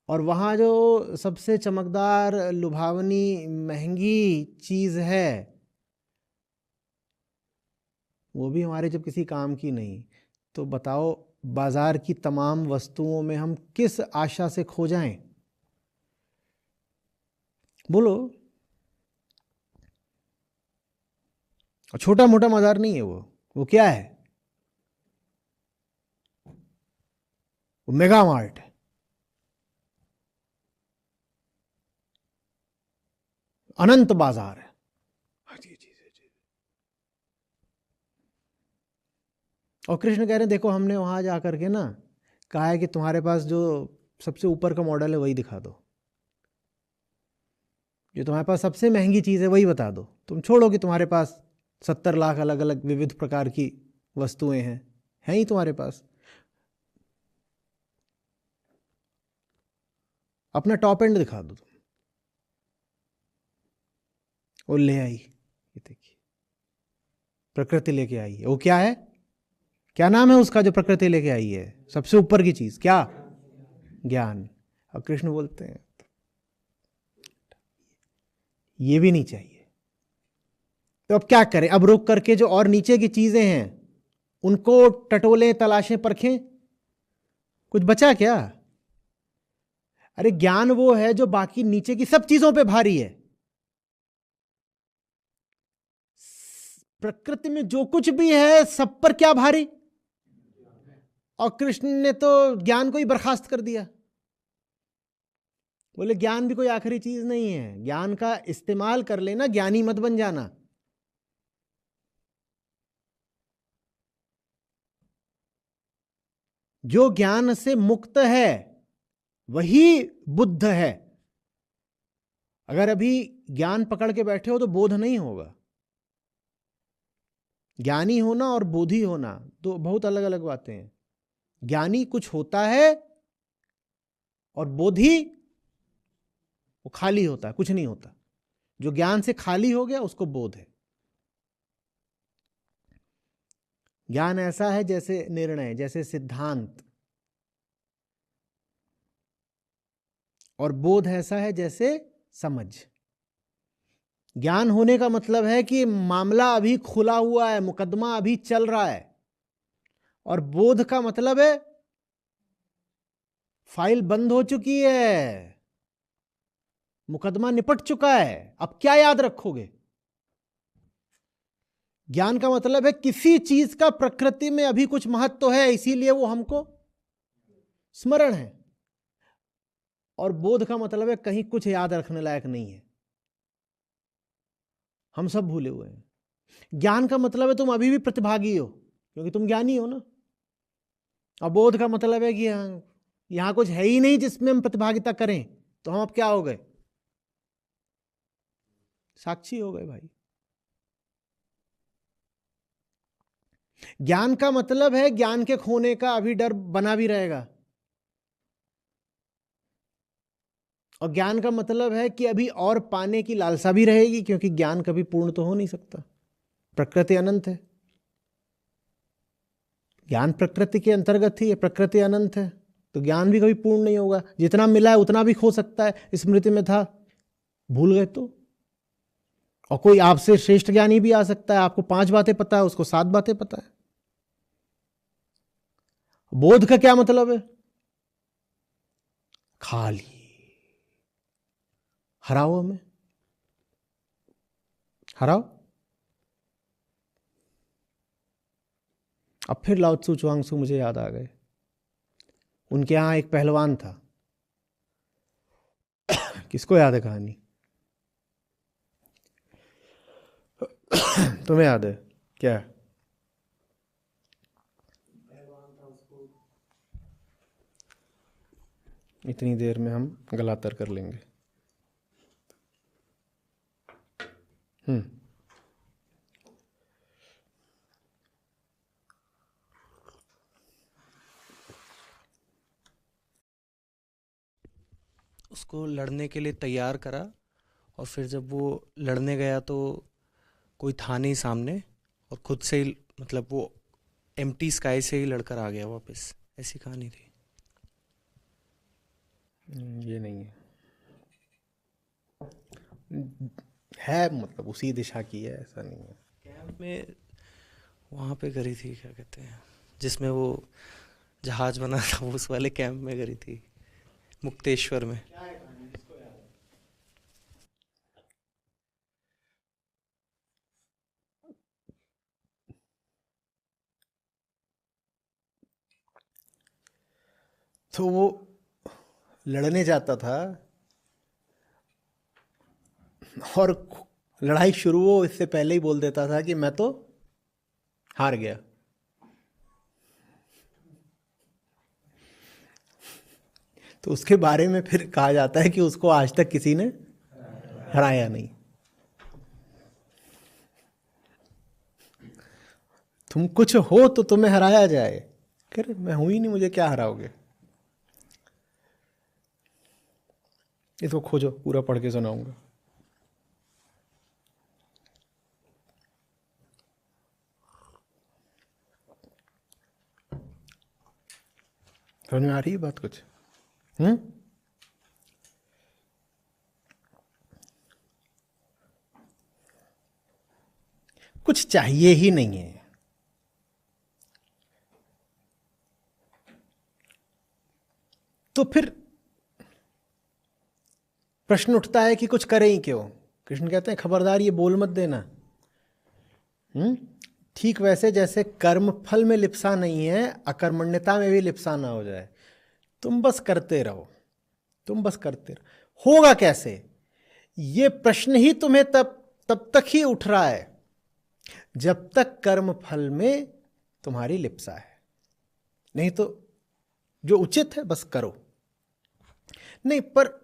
और वहां जो सबसे चमकदार, लुभावनी, महंगी चीज है, वो भी हमारे जब किसी काम की नहीं, तो बताओ बाजार की तमाम वस्तुओं में हम किस आशा से खो जाएं? बोलो। छोटा मोटा बाजार नहीं है वो क्या है? वो मेगा मार्ट है। अनंत बाजार है। और कृष्ण कह रहे हैं देखो, हमने वहां जा करके ना कहा है कि तुम्हारे पास जो सबसे ऊपर का मॉडल है वही दिखा दो, जो तुम्हारे पास सबसे महंगी चीज है वही बता दो। तुम छोड़ो कि तुम्हारे पास 70 लाख अलग अलग विविध प्रकार की वस्तुएं हैं ही तुम्हारे पास। अपना टॉप एंड दिखा दो तुम। वो ले आई, ये देखिए, प्रकृति लेके आई है। वो क्या है? क्या नाम है उसका जो प्रकृति लेके आई है? सबसे ऊपर की चीज क्या? ज्ञान। अब कृष्ण बोलते हैं ये भी नहीं चाहिए, तो अब क्या करें? अब रुक करके जो और नीचे की चीजें हैं उनको टटोलें, तलाशें, परखें? कुछ बचा क्या? अरे, ज्ञान वो है जो बाकी नीचे की सब चीजों पे भारी है। प्रकृति में जो कुछ भी है सब पर क्या भारी? और कृष्ण ने तो ज्ञान को ही बर्खास्त कर दिया। बोले ज्ञान भी कोई आखिरी चीज नहीं है, ज्ञान का इस्तेमाल कर लेना, ज्ञानी मत बन जाना। जो ज्ञान से मुक्त है वही बुद्ध है। अगर अभी ज्ञान पकड़ के बैठे हो तो बोध नहीं होगा। ज्ञानी होना और बोधी होना तो बहुत अलग अलग बातें हैं। ज्ञानी कुछ होता है और बोधी वो खाली होता है, कुछ नहीं होता। जो ज्ञान से खाली हो गया उसको बोध है। ज्ञान ऐसा है जैसे निर्णय, जैसे सिद्धांत, और बोध ऐसा है जैसे समझ। ज्ञान होने का मतलब है कि मामला अभी खुला हुआ है, मुकदमा अभी चल रहा है, और बोध का मतलब है फाइल बंद हो चुकी है, मुकदमा निपट चुका है, अब क्या याद रखोगे। ज्ञान का मतलब है किसी चीज का प्रकृति में अभी कुछ महत्व है, इसीलिए वो हमको स्मरण है। और बोध का मतलब है कहीं कुछ याद रखने लायक नहीं है, हम सब भूले हुए हैं। ज्ञान का मतलब है तुम अभी भी प्रतिभागी हो क्योंकि तुम ज्ञानी हो ना। और बोध का मतलब है कि यहां कुछ है ही नहीं जिसमें हम प्रतिभागिता करें, तो हम अब क्या हो गए, साक्षी हो गए भाई। ज्ञान का मतलब है ज्ञान के खोने का अभी डर बना भी रहेगा, और ज्ञान का मतलब है कि अभी और पाने की लालसा भी रहेगी, क्योंकि ज्ञान कभी पूर्ण तो हो नहीं सकता, प्रकृति अनंत है। ज्ञान प्रकृति के अंतर्गत ही है, प्रकृति अनंत है, तो ज्ञान भी कभी पूर्ण नहीं होगा। जितना मिला है उतना भी खो सकता है, स्मृति में था भूल गए तो। और कोई आपसे श्रेष्ठ ज्ञानी भी आ सकता है, आपको 5 बातें पता है, उसको 7 बातें पता है। बोध का क्या मतलब है, खाली, हराओ हमें, हराओ। अब फिर लाओ त्सु चुआंगसु मुझे याद आ गए। उनके यहां एक पहलवान था, किसको याद है कहानी, तुम्हें याद है क्या। इतनी देर में हम गलातर कर लेंगे। उसको लड़ने के लिए तैयार करा, और फिर जब वो लड़ने गया तो कोई था नहीं सामने, और खुद से ही मतलब वो एम्प्टी स्काई से ही लड़कर आ गया वापस। ऐसी कहानी थी। ये नहीं है, मतलब उसी दिशा की है, ऐसा नहीं है। कैंप में वहाँ पे करी थी, क्या कहते हैं जिसमें वो जहाज बना था, वो उस वाले कैंप में करी थी, मुक्तेश्वर में। तो वो लड़ने जाता था और लड़ाई शुरू हो इससे पहले ही बोल देता था कि मैं तो हार गया। तो उसके बारे में फिर कहा जाता है कि उसको आज तक किसी ने हराया नहीं। तुम कुछ हो तो तुम्हें हराया जाए, फिर मैं हूं ही नहीं, मुझे क्या हराओगे। इसको खोजो, पूरा पढ़ के सुनाऊंगा। समझ में आ रही है बात कुछ। कुछ चाहिए ही नहीं है। तो फिर प्रश्न उठता है कि कुछ करें ही क्यों। कृष्ण कहते हैं खबरदार ये बोल मत देना। ठीक वैसे जैसे कर्म फल में लिप्सा नहीं है, अकर्मण्यता में भी लिप्सा ना हो जाए। तुम बस करते रहो, तुम बस करते रहो। होगा कैसे, ये प्रश्न ही तुम्हें तब तक ही उठ रहा है जब तक कर्म फल में तुम्हारी लिप्सा है। नहीं तो जो उचित है बस करो। नहीं, पर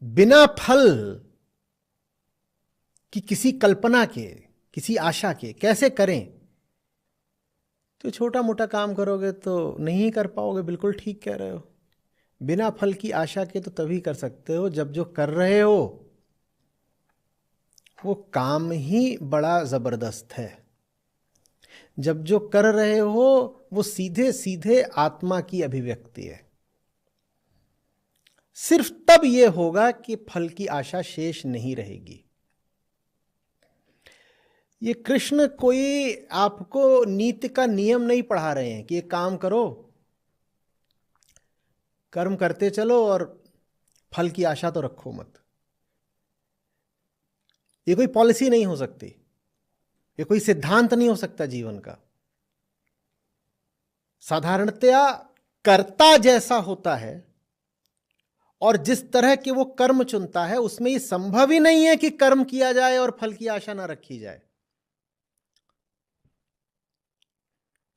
बिना फल की किसी कल्पना के, किसी आशा के कैसे करें? तो छोटा मोटा काम करोगे तो नहीं कर पाओगे। बिल्कुल ठीक कह रहे हो। बिना फल की आशा के तो तभी कर सकते हो जब जो कर रहे हो वो काम ही बड़ा जबरदस्त है। जब जो कर रहे हो वो सीधे सीधे आत्मा की अभिव्यक्ति है। सिर्फ तब ये होगा कि फल की आशा शेष नहीं रहेगी। ये कृष्ण कोई आपको नीति का नियम नहीं पढ़ा रहे हैं कि एक काम करो, कर्म करते चलो और फल की आशा तो रखो मत। ये कोई पॉलिसी नहीं हो सकती, ये कोई सिद्धांत नहीं हो सकता जीवन का। साधारणतया कर्ता जैसा होता है और जिस तरह के वो कर्म चुनता है उसमें ये संभव ही नहीं है कि कर्म किया जाए और फल की आशा ना रखी जाए।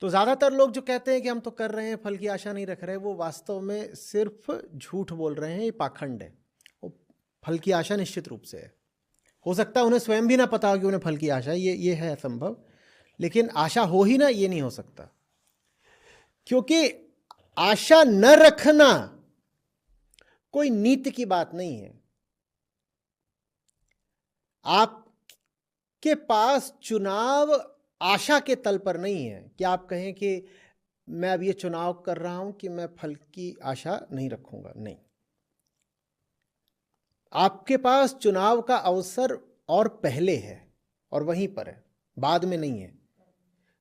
तो ज्यादातर लोग जो कहते हैं कि हम तो कर रहे हैं, फल की आशा नहीं रख रहे, वो वास्तव में सिर्फ झूठ बोल रहे हैं। ये पाखंड है। वो फल की आशा निश्चित रूप से है। हो सकता है उन्हें स्वयं भी ना पता हो कि उन्हें फल की आशा है, ये है संभव, लेकिन आशा हो ही ना, ये नहीं हो सकता। क्योंकि आशा न रखना कोई नीति की बात नहीं है। आपके पास चुनाव आशा के तल पर नहीं है कि आप कहें कि मैं अब ये चुनाव कर रहा हूं कि मैं फल की आशा नहीं रखूंगा। नहीं, आपके पास चुनाव का अवसर और पहले है और वहीं पर है, बाद में नहीं है।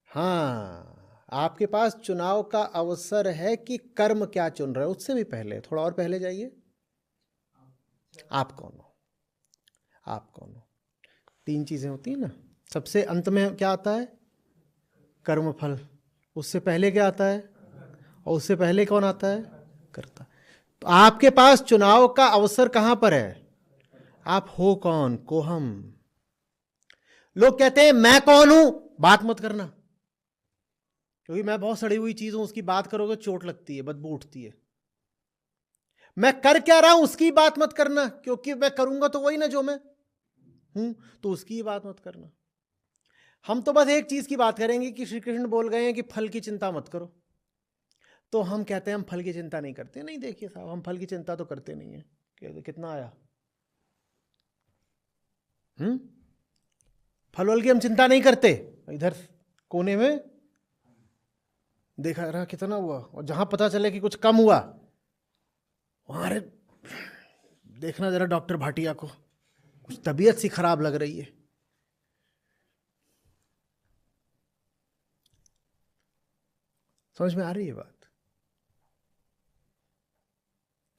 हाँ, आपके पास चुनाव का अवसर है कि कर्म क्या चुन रहे हो, उससे भी पहले, थोड़ा और पहले जाइए। आप कौन हो? आप कौन हो? तीन चीजें होती हैं ना। सबसे अंत में क्या आता है? कर्म फल। उससे पहले क्या आता है? और उससे पहले कौन आता है? कर्ता। तो आपके पास चुनाव का अवसर कहां पर है? आप हो कौन? कोहम। लोग कहते हैं मैं कौन हूं, बात मत करना, क्योंकि मैं बहुत सड़ी हुई चीज हूं, उसकी बात करोगे चोट लगती है, बदबू उठती है। मैं कर क्या रहा हूं उसकी बात मत करना, क्योंकि मैं करूंगा तो वही ना जो मैं हूं, तो उसकी बात मत करना। हम तो बस एक चीज की बात करेंगे कि श्री कृष्ण बोल गए हैं कि फल की चिंता मत करो, तो हम कहते हैं हम फल की चिंता नहीं करते। नहीं, देखिए साहब, हम फल की चिंता तो करते नहीं है। कितना आया? फल वल की हम चिंता नहीं करते। इधर कोने में देखा रहा कितना हुआ, और जहां पता चले कि कुछ कम हुआ वहां रे देखना जरा डॉक्टर भाटिया को, कुछ तबीयत सी खराब लग रही है। समझ में आ रही है बात?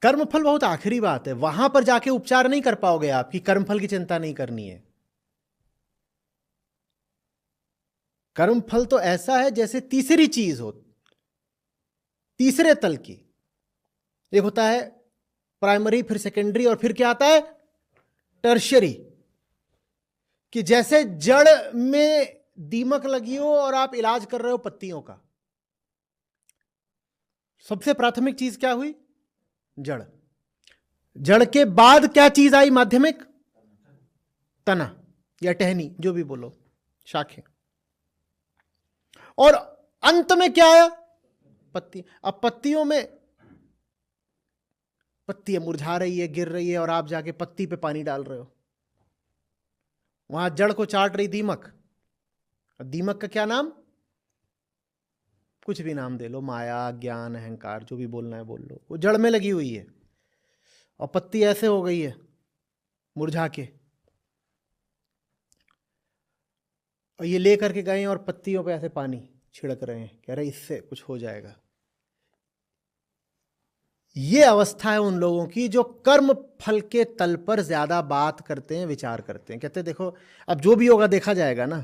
कर्मफल बहुत आखिरी बात है, वहां पर जाके उपचार नहीं कर पाओगे आप कि कर्मफल की चिंता नहीं करनी है। कर्मफल तो ऐसा है जैसे तीसरी चीज हो, तीसरे तल की। एक होता है प्राइमरी, फिर सेकेंडरी, और फिर क्या आता है? टर्शियरी। कि जैसे जड़ में दीमक लगी हो और आप इलाज कर रहे हो पत्तियों का। सबसे प्राथमिक चीज क्या हुई? जड़। जड़ के बाद क्या चीज आई? माध्यमिक, तना या टहनी, जो भी बोलो, शाखें। और अंत में क्या आया? पत्ती। अब पत्तियों में पत्ती मुरझा रही है, गिर रही है, और आप जाके पत्ती पे पानी डाल रहे हो। वहां जड़ को चाट रही दीमक। दीमक का क्या नाम? कुछ भी नाम दे लो, माया, ज्ञान, अहंकार, जो भी बोलना है बोल लो। वो जड़ में लगी हुई है और पत्ती ऐसे हो गई है मुरझा के, और ये ले करके गए और पत्तियों पे ऐसे पानी छिड़क रहे हैं, कह रहे इससे कुछ हो जाएगा। ये अवस्था है उन लोगों की जो कर्म फल के तल पर ज्यादा बात करते हैं, विचार करते हैं। कहते हैं देखो अब जो भी होगा देखा जाएगा ना।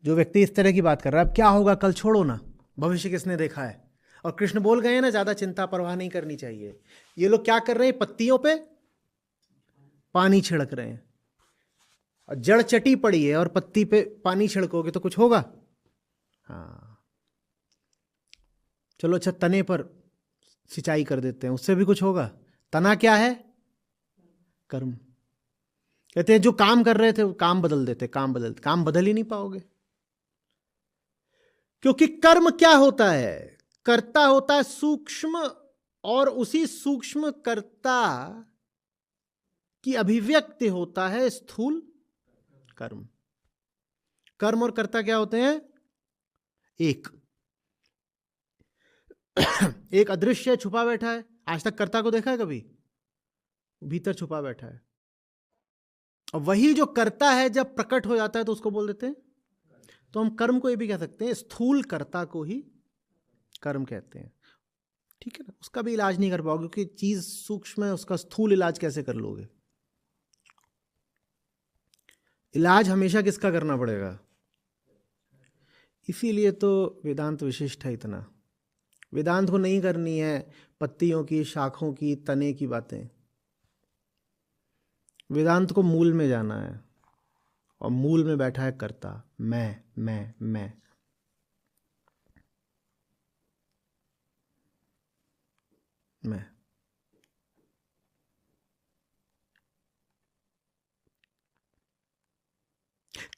जो व्यक्ति इस तरह की बात कर रहा है, अब क्या होगा कल छोड़ो ना, भविष्य किसने देखा है, और कृष्ण बोल गए ना, ज्यादा चिंता परवाह नहीं करनी चाहिए। ये लोग क्या कर रहे हैं, पत्तियों पे पानी छिड़क रहे हैं, और जड़ चटी पड़ी है और पत्ती पे पानी छिड़कोगे तो कुछ होगा? हाँ, चलो अच्छा, तने पर सिंचाई कर देते हैं, उससे भी कुछ होगा? तना क्या है? कर्म। कहते हैं जो काम कर रहे थे वो काम बदल देते, काम बदल ही नहीं पाओगे। क्योंकि कर्म क्या होता है? कर्ता होता है सूक्ष्म, और उसी सूक्ष्म कर्ता की अभिव्यक्ति होता है स्थूल कर्म। कर्म और कर्ता क्या होते हैं? एक एक अदृश्य छुपा बैठा है। आज तक कर्ता को देखा है कभी? भीतर छुपा बैठा है। और वही जो कर्ता है जब प्रकट हो जाता है तो उसको बोल देते हैं। तो हम कर्म को ये भी कह सकते हैं, स्थूल कर्ता को ही कर्म कहते हैं। ठीक है ना? उसका भी इलाज नहीं कर पाओगे क्योंकि चीज सूक्ष्म है, उसका स्थूल इलाज कैसे कर लोगे? इलाज हमेशा किसका करना पड़ेगा? इसीलिए तो वेदांत विशिष्ट है इतना। वेदांत को नहीं करनी है पत्तियों की, शाखों की, तने की बातें। वेदांत को मूल में जाना है, और मूल में बैठा है कर्ता, मैं।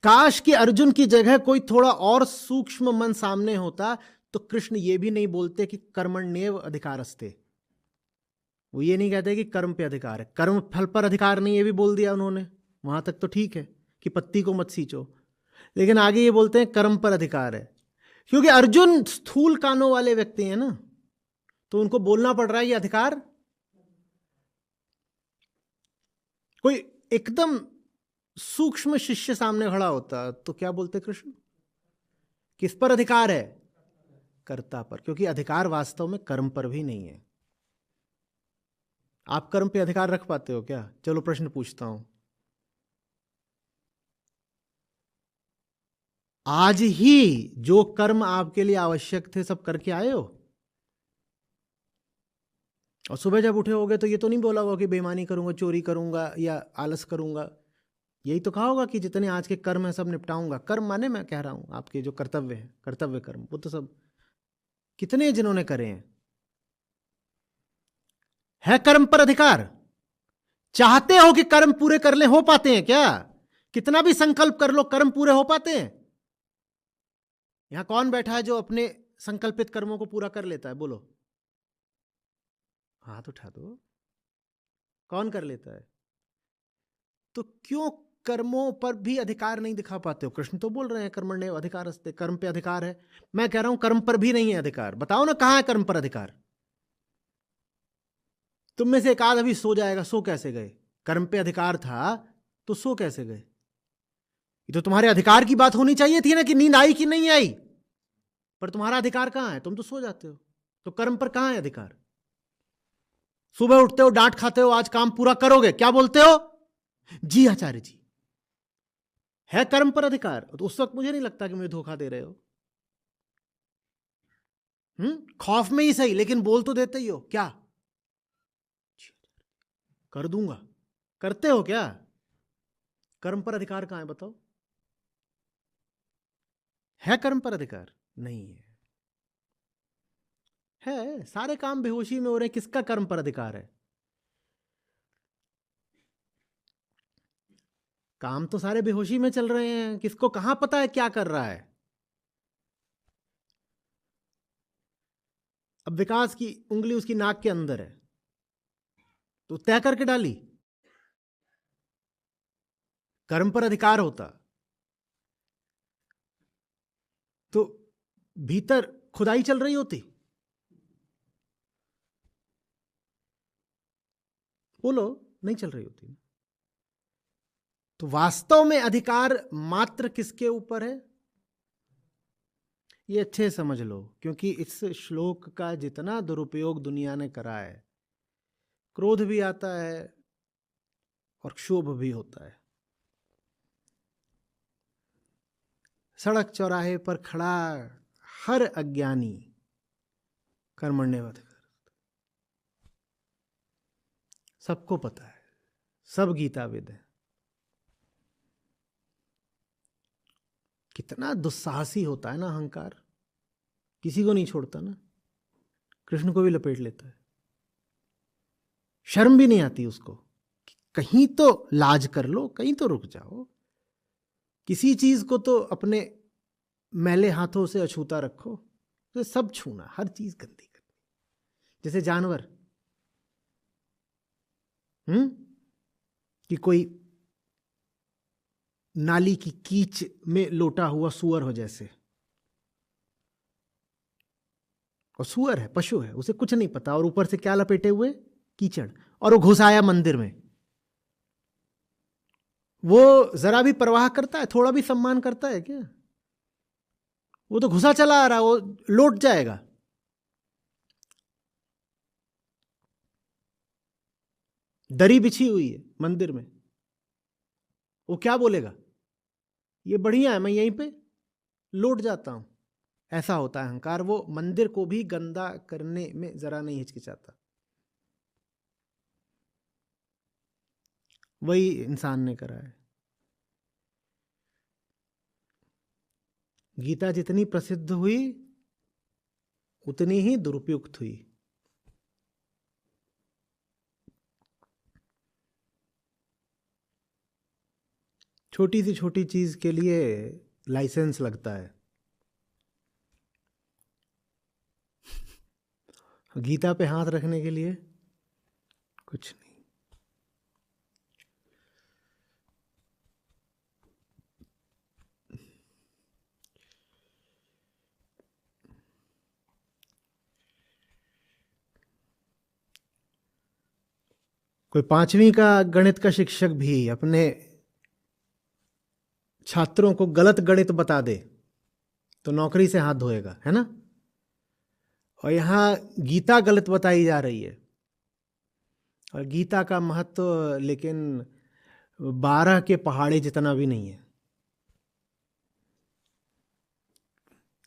काश कि अर्जुन की जगह कोई थोड़ा और सूक्ष्म मन सामने होता तो कृष्ण ये भी नहीं बोलते कि कर्मण्येव अधिकारस्ते। वो ये नहीं कहते कि कर्म पे अधिकार है, कर्म फल पर अधिकार नहीं, ये भी बोल दिया उन्होंने। वहां तक तो ठीक है कि पत्ती को मत सींचो, लेकिन आगे ये बोलते हैं कर्म पर अधिकार है। क्योंकि अर्जुन स्थूल कानों वाले व्यक्ति हैं ना, तो उनको बोलना पड़ रहा है ये अधिकार। कोई एकदम सूक्ष्म शिष्य सामने खड़ा होता तो क्या बोलते कृष्ण? किस पर अधिकार है? कर्ता पर। क्योंकि अधिकार वास्तव में कर्म पर भी नहीं है। आप कर्म पे अधिकार रख पाते हो क्या? चलो प्रश्न पूछता हूं, आज ही जो कर्म आपके लिए आवश्यक थे सब करके आए हो? और सुबह जब उठे होगे तो ये तो नहीं बोला होगा कि बेईमानी करूंगा, चोरी करूंगा या आलस करूंगा। यही तो कहा होगा कि जितने आज के कर्म है सब निपटाऊंगा। कर्म माने मैं कह रहा हूं आपके जो कर्तव्य है, कर्तव्य कर्म, वो तो सब कितने जिन्होंने करे हैं। है कर्म पर अधिकार? चाहते हो कि कर्म पूरे कर ले, हो पाते हैं क्या? कितना भी संकल्प कर लो, कर्म पूरे हो पाते हैं? यहां कौन बैठा है जो अपने संकल्पित कर्मों को पूरा कर लेता है? बोलो, हाथ उठा दो। कौन कर लेता है? तो क्यों कर्मों पर भी अधिकार नहीं दिखा पाते हो? कृष्ण तो बोल रहे हैं कर्मण्य अधिकारस्ते, कर्म पे अधिकार है। मैं कह रहा हूं कर्म पर भी नहीं है अधिकार। बताओ ना कहां है कर्म पर अधिकार? तुम में से एक आध अभी सो जाएगा, सो कैसे गए? कर्म पे अधिकार था तो सो कैसे गए? ये तो तुम्हारे अधिकार की बात होनी चाहिए थी ना, कि नींद आई कि नहीं आई। पर तुम्हारा अधिकार कहां है? तुम तो सो जाते हो। तो कर्म पर कहां है अधिकार? सुबह उठते हो, डांट खाते हो, आज काम पूरा करोगे, क्या बोलते हो? जी आचार्य जी। है कर्म पर अधिकार? तो उस वक्त मुझे नहीं लगता कि मुझे धोखा दे रहे हो। खौफ में ही सही, लेकिन बोल तो देते ही हो। क्या कर दूंगा? करते हो क्या? कर्म पर अधिकार कहां है बताओ? है कर्म पर अधिकार? नहीं है। है, सारे काम बेहोशी में हो रहे हैं, किसका कर्म पर अधिकार है? काम तो सारे बेहोशी में चल रहे हैं, किसको कहां पता है क्या कर रहा है? अब विकास की उंगली उसकी नाक के अंदर है, तो तय करके डाली। कर्म पर अधिकार होता तो भीतर खुदाई चल रही होती। बोलो, नहीं चल रही होती। तो वास्तव में अधिकार मात्र किसके ऊपर है? ये अच्छे समझ लो, क्योंकि इस श्लोक का जितना दुरुपयोग दुनिया ने करा है, क्रोध भी आता है और क्षोभ भी होता है। सड़क चौराहे पर खड़ा हर अज्ञानी कर्मण्येवाधिकारस्ते। सबको पता है, सब गीताविद है। कितना दुस्साहसी होता है ना अहंकार, किसी को नहीं छोड़ता ना, कृष्ण को भी लपेट लेता है। शर्म भी नहीं आती उसको, कहीं तो लाज कर लो, कहीं तो रुक जाओ, किसी चीज को तो अपने मैले हाथों से अछूता रखो। तो सब छूना, हर चीज गंदी करनी, जैसे जानवर कि कोई नाली की कीच में लोटा हुआ सुअर हो जैसे, और सुअर है, पशु है, उसे कुछ नहीं पता, और ऊपर से क्या लपेटे हुए, कीचड़, और वो घुस आया मंदिर में। वो जरा भी परवाह करता है, थोड़ा भी सम्मान करता है क्या? वो तो घुसा चला आ रहा, वो लौट जाएगा। दरी बिछी हुई है मंदिर में, वो क्या बोलेगा, ये बढ़िया है, मैं यहीं पे लौट जाता हूं। ऐसा होता है अहंकार, वो मंदिर को भी गंदा करने में जरा नहीं हिचकिचाता। वही इंसान ने करा है। गीता जितनी प्रसिद्ध हुई उतनी ही दुरुपयुक्त हुई। छोटी सी छोटी चीज के लिए लाइसेंस लगता है। गीता पे हाथ रखने के लिए कुछ नहीं। कोई 5वीं का गणित का शिक्षक भी अपने छात्रों को गलत गणित बता दे तो नौकरी से हाथ धोएगा, है ना? और यहां गीता गलत बताई जा रही है, और गीता का महत्व लेकिन 12 के पहाड़े जितना भी नहीं है।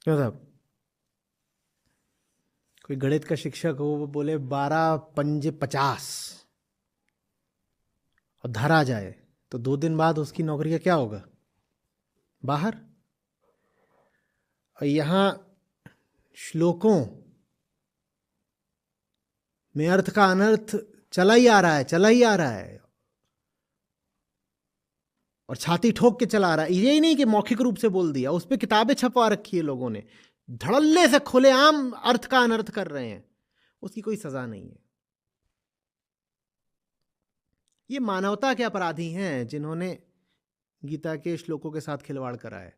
क्यों साहब? कोई गणित का शिक्षक हो, वो बोले 12 पंजे 50 और धरा जाए तो 2 दिन बाद उसकी नौकरी का क्या होगा? बाहर। और यहां श्लोकों में अर्थ का अनर्थ चला ही आ रहा है, चला ही आ रहा है, और छाती ठोक के चला रहा है। यही नहीं कि मौखिक रूप से बोल दिया, उस पर किताबें छपवा रखी है लोगों ने, धड़ल्ले से खुलेआम अर्थ का अनर्थ कर रहे हैं, उसकी कोई सजा नहीं है। ये मानवता के अपराधी हैं जिन्होंने गीता के श्लोकों के साथ खिलवाड़ करा है।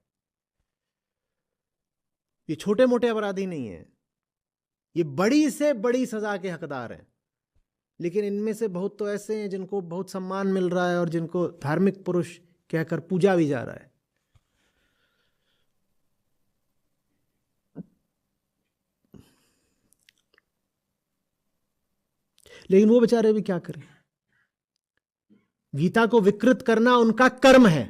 ये छोटे मोटे अपराधी नहीं है, ये बड़ी से बड़ी सजा के हकदार हैं। लेकिन इनमें से बहुत तो ऐसे हैं जिनको बहुत सम्मान मिल रहा है और जिनको धार्मिक पुरुष कहकर पूजा भी जा रहा है। लेकिन वो बेचारे भी क्या करें? गीता को विकृत करना उनका कर्म है,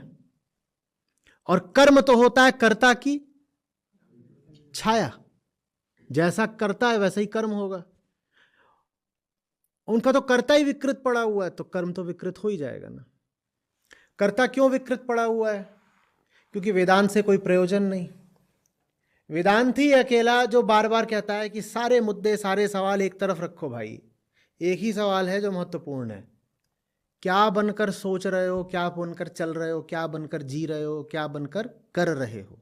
और कर्म तो होता है कर्ता की छाया। जैसा करता है वैसा ही कर्म होगा। उनका तो कर्ता ही विकृत पड़ा हुआ है, तो कर्म तो विकृत हो ही जाएगा ना। कर्ता क्यों विकृत पड़ा हुआ है? क्योंकि वेदांत से कोई प्रयोजन नहीं। वेदांत ही अकेला जो बार बार कहता है कि सारे मुद्दे, सारे सवाल एक तरफ रखो भाई, एक ही सवाल है जो महत्वपूर्ण है। क्या बनकर सोच रहे हो, क्या बनकर चल रहे हो, क्या बनकर जी रहे हो, क्या बनकर कर रहे हो?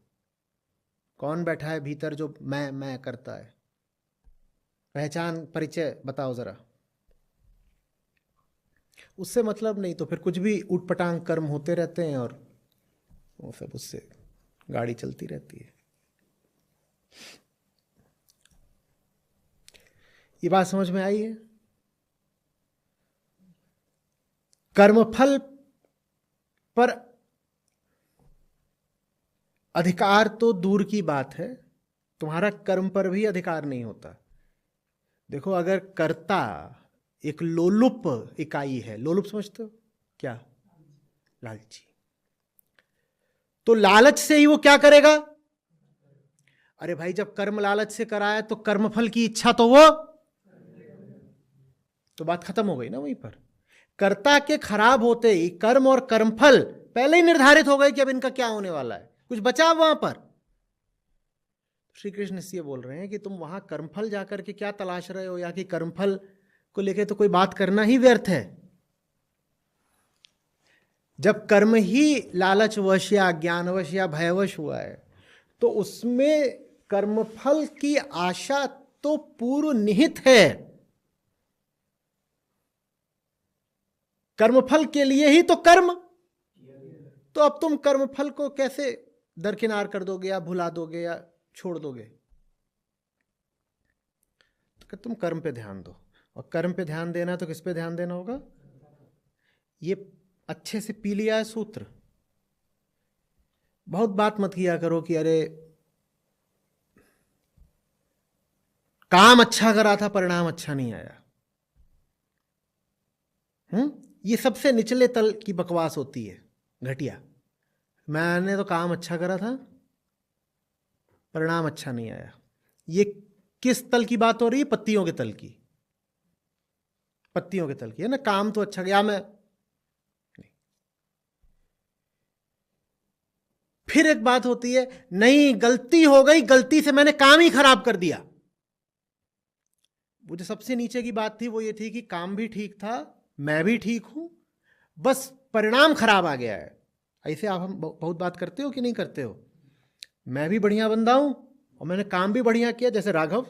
कौन बैठा है भीतर जो मैं करता है? पहचान, परिचय बताओ जरा। उससे मतलब नहीं तो फिर कुछ भी उटपटांग कर्म होते रहते हैं, और वो सब उससे गाड़ी चलती रहती है। ये बात समझ में आई है? कर्मफल पर अधिकार तो दूर की बात है, तुम्हारा कर्म पर भी अधिकार नहीं होता। देखो, अगर कर्ता एक लोलुप इकाई है, लोलुप समझते हो क्या? लालची। तो लालच से ही वो क्या करेगा? अरे भाई, जब कर्म लालच से कराया तो कर्मफल की इच्छा तो वो, तो बात खत्म हो गई ना वहीं पर। कर्ता के खराब होते ही कर्म और कर्मफल पहले ही निर्धारित हो गए कि अब इनका क्या होने वाला है, कुछ बचा वहां पर। श्री कृष्ण इसलिए बोल रहे हैं कि तुम वहां कर्मफल जाकर के क्या तलाश रहे हो, या कि कर्मफल को लेके तो कोई बात करना ही व्यर्थ है। जब कर्म ही लालचवश या ज्ञानवश या भयवश हुआ है, तो उसमें कर्मफल की आशा तो पूर्व निहित है। कर्मफल के लिए ही तो कर्म, तो अब तुम कर्मफल को कैसे दरकिनार कर दोगे, या भुला दोगे, या छोड़ दोगे? तो तुम कर्म पे ध्यान दो, और कर्म पे ध्यान देना तो किस पे ध्यान देना होगा? ये अच्छे से पी लिया है सूत्र। बहुत बात मत किया करो कि अरे काम अच्छा करा था, परिणाम अच्छा नहीं आया। ये सबसे निचले तल की बकवास होती है, घटिया। मैंने तो काम अच्छा करा था, परिणाम अच्छा नहीं आया। ये किस तल की बात हो रही है? पत्तियों के तल की, पत्तियों के तल की है ना। काम तो अच्छा गया, मैं नहीं। फिर एक बात होती है, नहीं गलती हो गई, गलती से मैंने काम ही खराब कर दिया। वो जो सबसे नीचे की बात थी वो ये थी कि काम भी ठीक था, मैं भी ठीक हूं, बस परिणाम खराब आ गया है। ऐसे आप हम बहुत बात करते हो कि नहीं करते हो? मैं भी बढ़िया बंदा हूं और मैंने काम भी बढ़िया किया, जैसे राघव,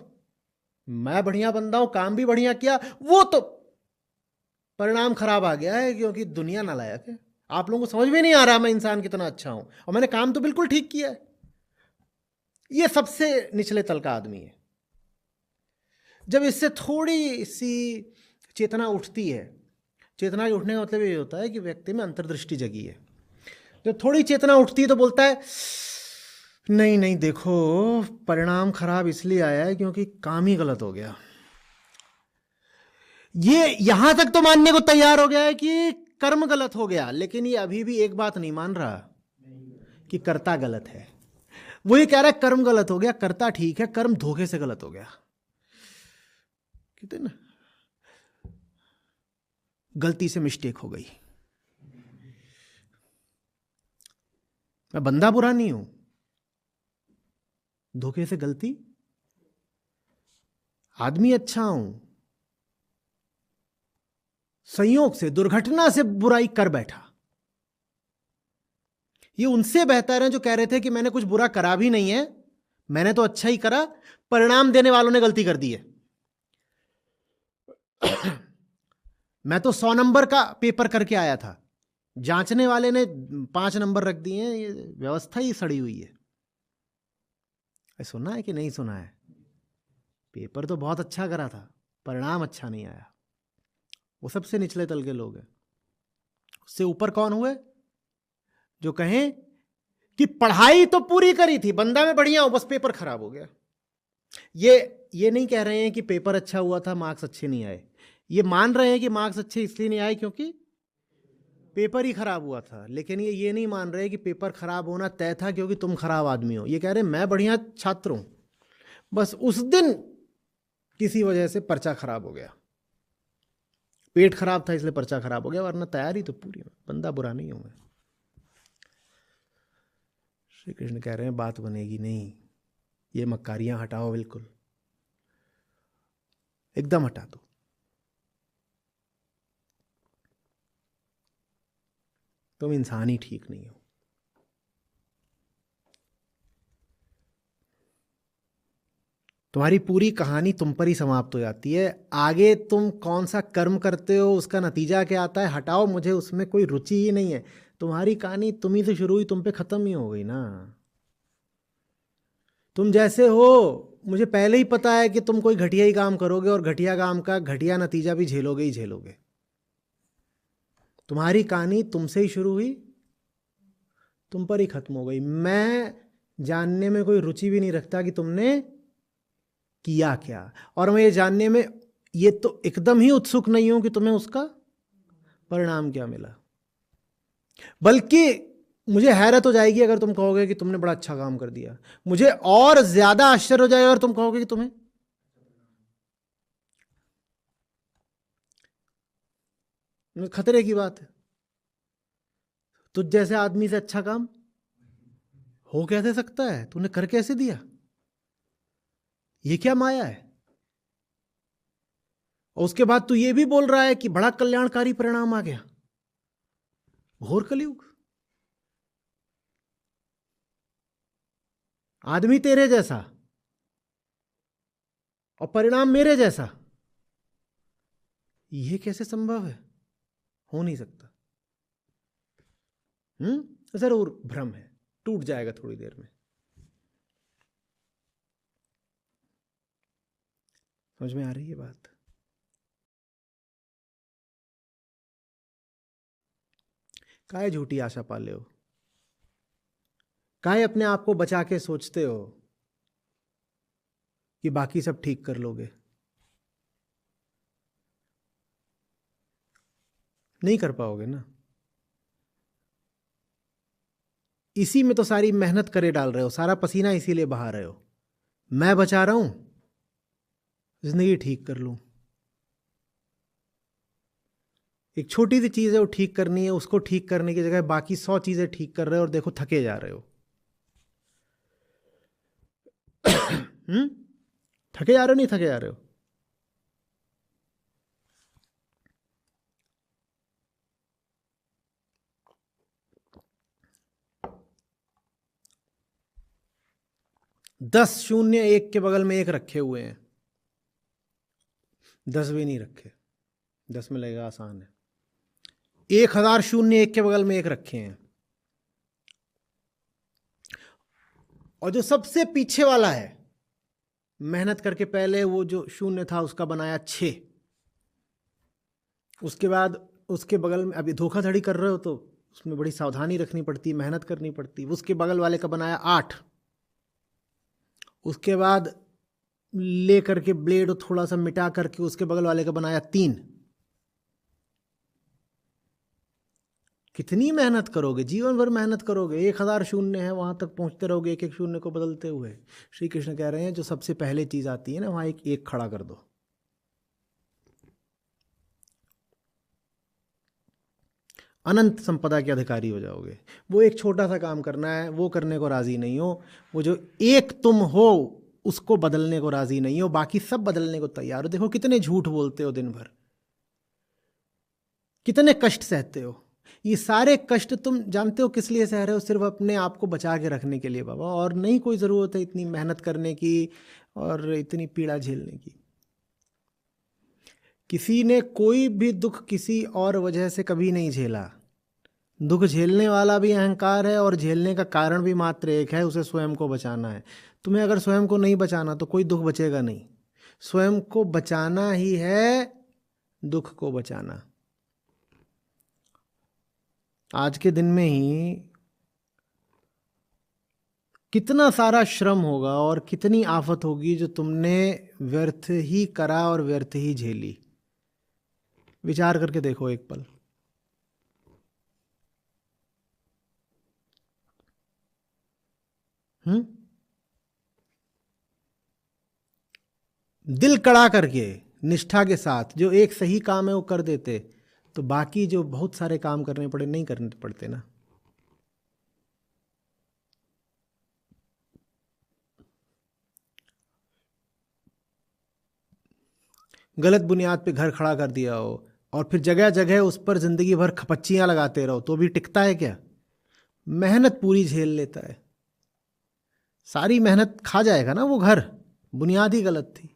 मैं बढ़िया बंदा हूं, काम भी बढ़िया किया, वो तो परिणाम खराब आ गया है क्योंकि दुनिया नालायक है। आप लोगों को समझ में नहीं आ रहा मैं इंसान कितना अच्छा हूं, और मैंने काम तो बिल्कुल ठीक किया है। ये सबसे निचले तल का आदमी है। जब इससे थोड़ी सी चेतना उठती है, चेतना के उठने का मतलब ये होता है कि व्यक्ति में अंतर्दृष्टि जगी है। जब थोड़ी चेतना उठती है तो बोलता है नहीं नहीं, देखो परिणाम खराब इसलिए आया है क्योंकि काम ही गलत हो गया। ये यहां तक तो मानने को तैयार हो गया है कि कर्म गलत हो गया, लेकिन ये अभी भी एक बात नहीं मान रहा कि कर्ता गलत है। वो ये कह रहा है कर्म गलत हो गया, कर्ता ठीक है, कर्म धोखे से गलत हो गया। कहते ना, गलती से मिस्टेक हो गई। मैं बंदा बुरा नहीं हूं, धोखे से गलती, आदमी अच्छा हूं, संयोग से दुर्घटना से बुराई कर बैठा। ये उनसे बेहतर है जो कह रहे थे कि मैंने कुछ बुरा करा भी नहीं है, मैंने तो अच्छा ही करा, परिणाम देने वालों ने गलती कर दी है। मैं तो 100 नंबर का पेपर करके आया था, जांचने वाले ने 5 नंबर रख दिए हैं। ये व्यवस्था ही सड़ी हुई है। सुना है कि नहीं सुना है? पेपर तो बहुत अच्छा करा था, परिणाम अच्छा नहीं आया। वो सबसे निचले तल के लोग हैं। उससे ऊपर कौन हुए जो कहें कि पढ़ाई तो पूरी करी थी, बंदा मैं बढ़िया हूं, बस पेपर खराब हो गया। ये नहीं कह रहे हैं कि पेपर अच्छा हुआ था, मार्क्स अच्छे नहीं आए। ये मान रहे हैं कि मार्क्स अच्छे इसलिए नहीं आए क्योंकि पेपर ही खराब हुआ था, लेकिन ये नहीं मान रहे कि पेपर खराब होना तय था क्योंकि तुम खराब आदमी हो। ये कह रहे हैं मैं बढ़िया छात्र हूं, बस उस दिन किसी वजह से पर्चा खराब हो गया, पेट खराब था इसलिए पर्चा खराब हो गया, वरना तैयारी तो पूरी है, बंदा बुरा नहीं हूं मैं। श्री कृष्ण कह रहे हैं बात बनेगी नहीं, ये मक्कारियां हटाओ, बिल्कुल एकदम हटा दो। तुम इंसान ही ठीक नहीं हो। तुम्हारी पूरी कहानी तुम पर ही समाप्त हो जाती है। आगे तुम कौन सा कर्म करते हो, उसका नतीजा क्या आता है, हटाओ, मुझे उसमें कोई रुचि ही नहीं है। तुम्हारी कहानी तुम ही से शुरू हुई, तुम पे खत्म ही हो गई ना। तुम जैसे हो, मुझे पहले ही पता है कि तुम कोई घटिया ही काम करोगे और घटिया काम का घटिया नतीजा भी झेलोगे ही झेलोगे। तुम्हारी कहानी तुमसे ही शुरू हुई, तुम पर ही खत्म हो गई। मैं जानने में कोई रुचि भी नहीं रखता कि तुमने किया क्या, और मैं ये जानने में ये तो एकदम ही उत्सुक नहीं हूं कि तुम्हें उसका परिणाम क्या मिला। बल्कि मुझे हैरत हो जाएगी अगर तुम कहोगे कि तुमने बड़ा अच्छा काम कर दिया, मुझे और ज्यादा आश्चर्य हो जाएगा अगर तुम कहोगे कि तुम्हें खतरे की बात है। तुझ जैसे आदमी से अच्छा काम हो कैसे सकता है, तूने कर कैसे दिया, ये क्या माया है। और उसके बाद तू ये भी बोल रहा है कि बड़ा कल्याणकारी परिणाम आ गया। घोर कलयुग। आदमी तेरे जैसा और परिणाम मेरे जैसा, ये कैसे संभव है, हो नहीं सकता। जरूर भ्रम है, टूट जाएगा थोड़ी देर में। समझ में आ रही है बात। काहे झूठी आशा पाले हो, काहे अपने आप को बचा के सोचते हो कि बाकी सब ठीक कर लोगे। नहीं कर पाओगे ना। इसी में तो सारी मेहनत करे डाल रहे हो, सारा पसीना इसीलिए बहा रहे हो। मैं बचा रहा हूं जिंदगी ठीक कर लूं। एक छोटी सी चीज है वो ठीक करनी है, उसको ठीक करने की जगह बाकी 100 चीजें ठीक कर रहे हो और देखो थके जा रहे हो। हम्म थके जा रहे हो, नहीं थके जा रहे हो। दस शून्य एक के बगल में एक रखे हुए हैं, 10 भी नहीं रखे। 10 में लगेगा आसान है। 1000 शून्य एक के बगल में एक रखे हैं, और जो सबसे पीछे वाला है मेहनत करके पहले वो जो शून्य था उसका बनाया 6। उसके बाद उसके बगल में, अभी धोखाधड़ी कर रहे हो तो उसमें बड़ी सावधानी रखनी पड़ती है, मेहनत करनी पड़ती है। उसके बगल वाले का बनाया 8। उसके बाद ले करके ब्लेड थोड़ा सा मिटा करके उसके बगल वाले का बनाया 3। कितनी मेहनत करोगे, जीवन भर मेहनत करोगे। 1000 शून्य है, वहां तक पहुंचते रहोगे एक एक शून्य को बदलते हुए। श्री कृष्ण कह रहे हैं जो सबसे पहले चीज आती है ना, वहां एक एक खड़ा कर दो। अनंत संपदा के अधिकारी हो जाओगे। वो एक छोटा सा काम करना है, वो करने को राजी नहीं हो। वो जो एक तुम हो उसको बदलने को राजी नहीं हो, बाकी सब बदलने को तैयार हो। देखो कितने झूठ बोलते हो दिन भर, कितने कष्ट सहते हो। ये सारे कष्ट तुम जानते हो किस लिए सह रहे हो? सिर्फ अपने आप को बचा के रखने के लिए बाबा, और नहीं कोई ज़रूरत है इतनी मेहनत करने की और इतनी पीड़ा झेलने की। किसी ने कोई भी दुख किसी और वजह से कभी नहीं झेला। दुख झेलने वाला भी अहंकार है और झेलने का कारण भी मात्र एक है, उसे स्वयं को बचाना है। तुम्हें अगर स्वयं को नहीं बचाना तो कोई दुख बचेगा नहीं। स्वयं को बचाना ही है दुख को बचाना। आज के दिन में ही कितना सारा श्रम होगा और कितनी आफत होगी जो तुमने व्यर्थ ही करा और व्यर्थ ही झेली। विचार करके देखो एक पल। हम्म दिल कड़ा करके निष्ठा के साथ जो एक सही काम है वो कर देते, तो बाकी जो बहुत सारे काम करने पड़े नहीं करने पड़ते ना। गलत बुनियाद पे घर खड़ा कर दिया हो और फिर जगह जगह उस पर जिंदगी भर खपच्चियां लगाते रहो, तो भी टिकता है क्या? मेहनत पूरी झेल लेता है। सारी मेहनत खा जाएगा ना वो घर, बुनियाद ही गलत थी।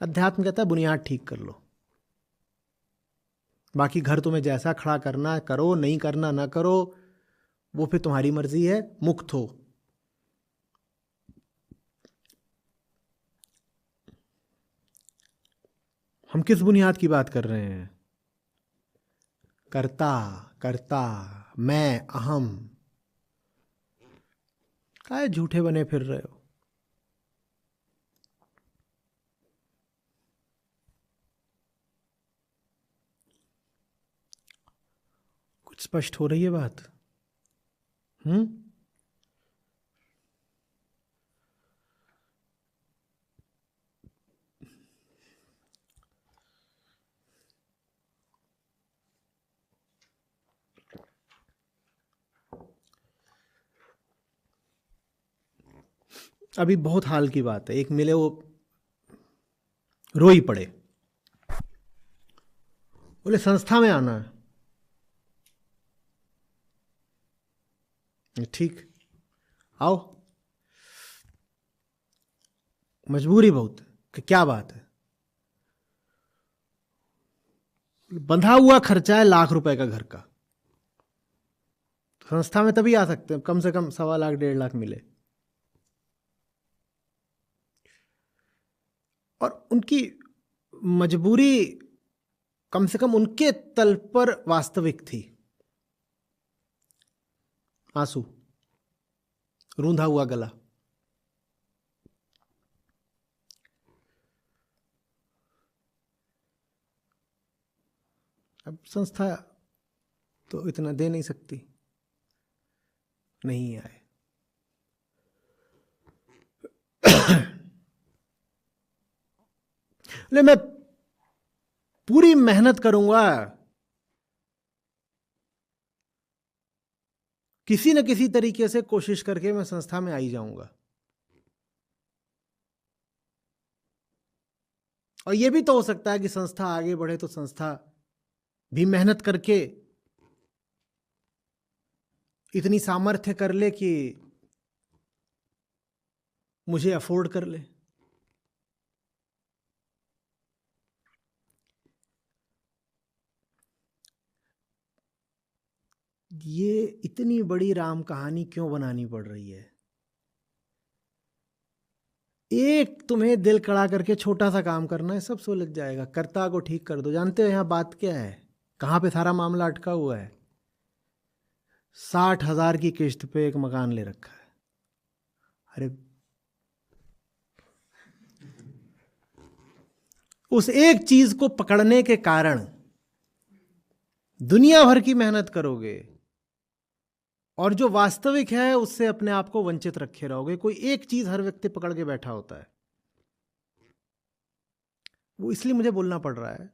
अध्यात्म कहता है बुनियाद ठीक कर लो, बाकी घर तुम्हें जैसा खड़ा करना है करो, नहीं करना ना करो, वो फिर तुम्हारी मर्जी है, मुक्त हो। हम किस बुनियाद की बात कर रहे हैं? कर्ता, कर्ता, मैं, अहम। काहे झूठे बने फिर रहे हो? कुछ स्पष्ट हो रही है बात? हम्म। अभी बहुत हाल की बात है, एक मिले वो रो ही पड़े, बोले संस्था में आना है। ठीक, आओ। मजबूरी बहुत है कि क्या बात है, बंधा हुआ खर्चा है ₹1,00,000 का घर का, तो संस्था में तभी आ सकते हैं कम से कम 1.25 लाख 1.5 लाख मिले। और उनकी मजबूरी कम से कम उनके तल पर वास्तविक थी। आंसू, रूंधा हुआ गला। अब संस्था तो इतना दे नहीं सकती, नहीं आए। ले मैं पूरी मेहनत करूंगा, किसी न किसी तरीके से कोशिश करके मैं संस्था में आ ही जाऊंगा। और यह भी तो हो सकता है कि संस्था आगे बढ़े तो संस्था भी मेहनत करके इतनी सामर्थ्य कर ले कि मुझे अफोर्ड कर ले। ये इतनी बड़ी राम कहानी क्यों बनानी पड़ रही है? एक तुम्हें दिल कड़ा करके छोटा सा काम करना है, सब सुलझ जाएगा। कर्ता को ठीक कर दो। जानते हो यहां बात क्या है, कहां पे सारा मामला अटका हुआ है? 60,000 की किस्त पे एक मकान ले रखा है। अरे उस एक चीज को पकड़ने के कारण दुनिया भर की मेहनत करोगे और जो वास्तविक है उससे अपने आप को वंचित रखे रहोगे। कोई एक चीज हर व्यक्ति पकड़ के बैठा होता है। वो इसलिए मुझे बोलना पड़ रहा है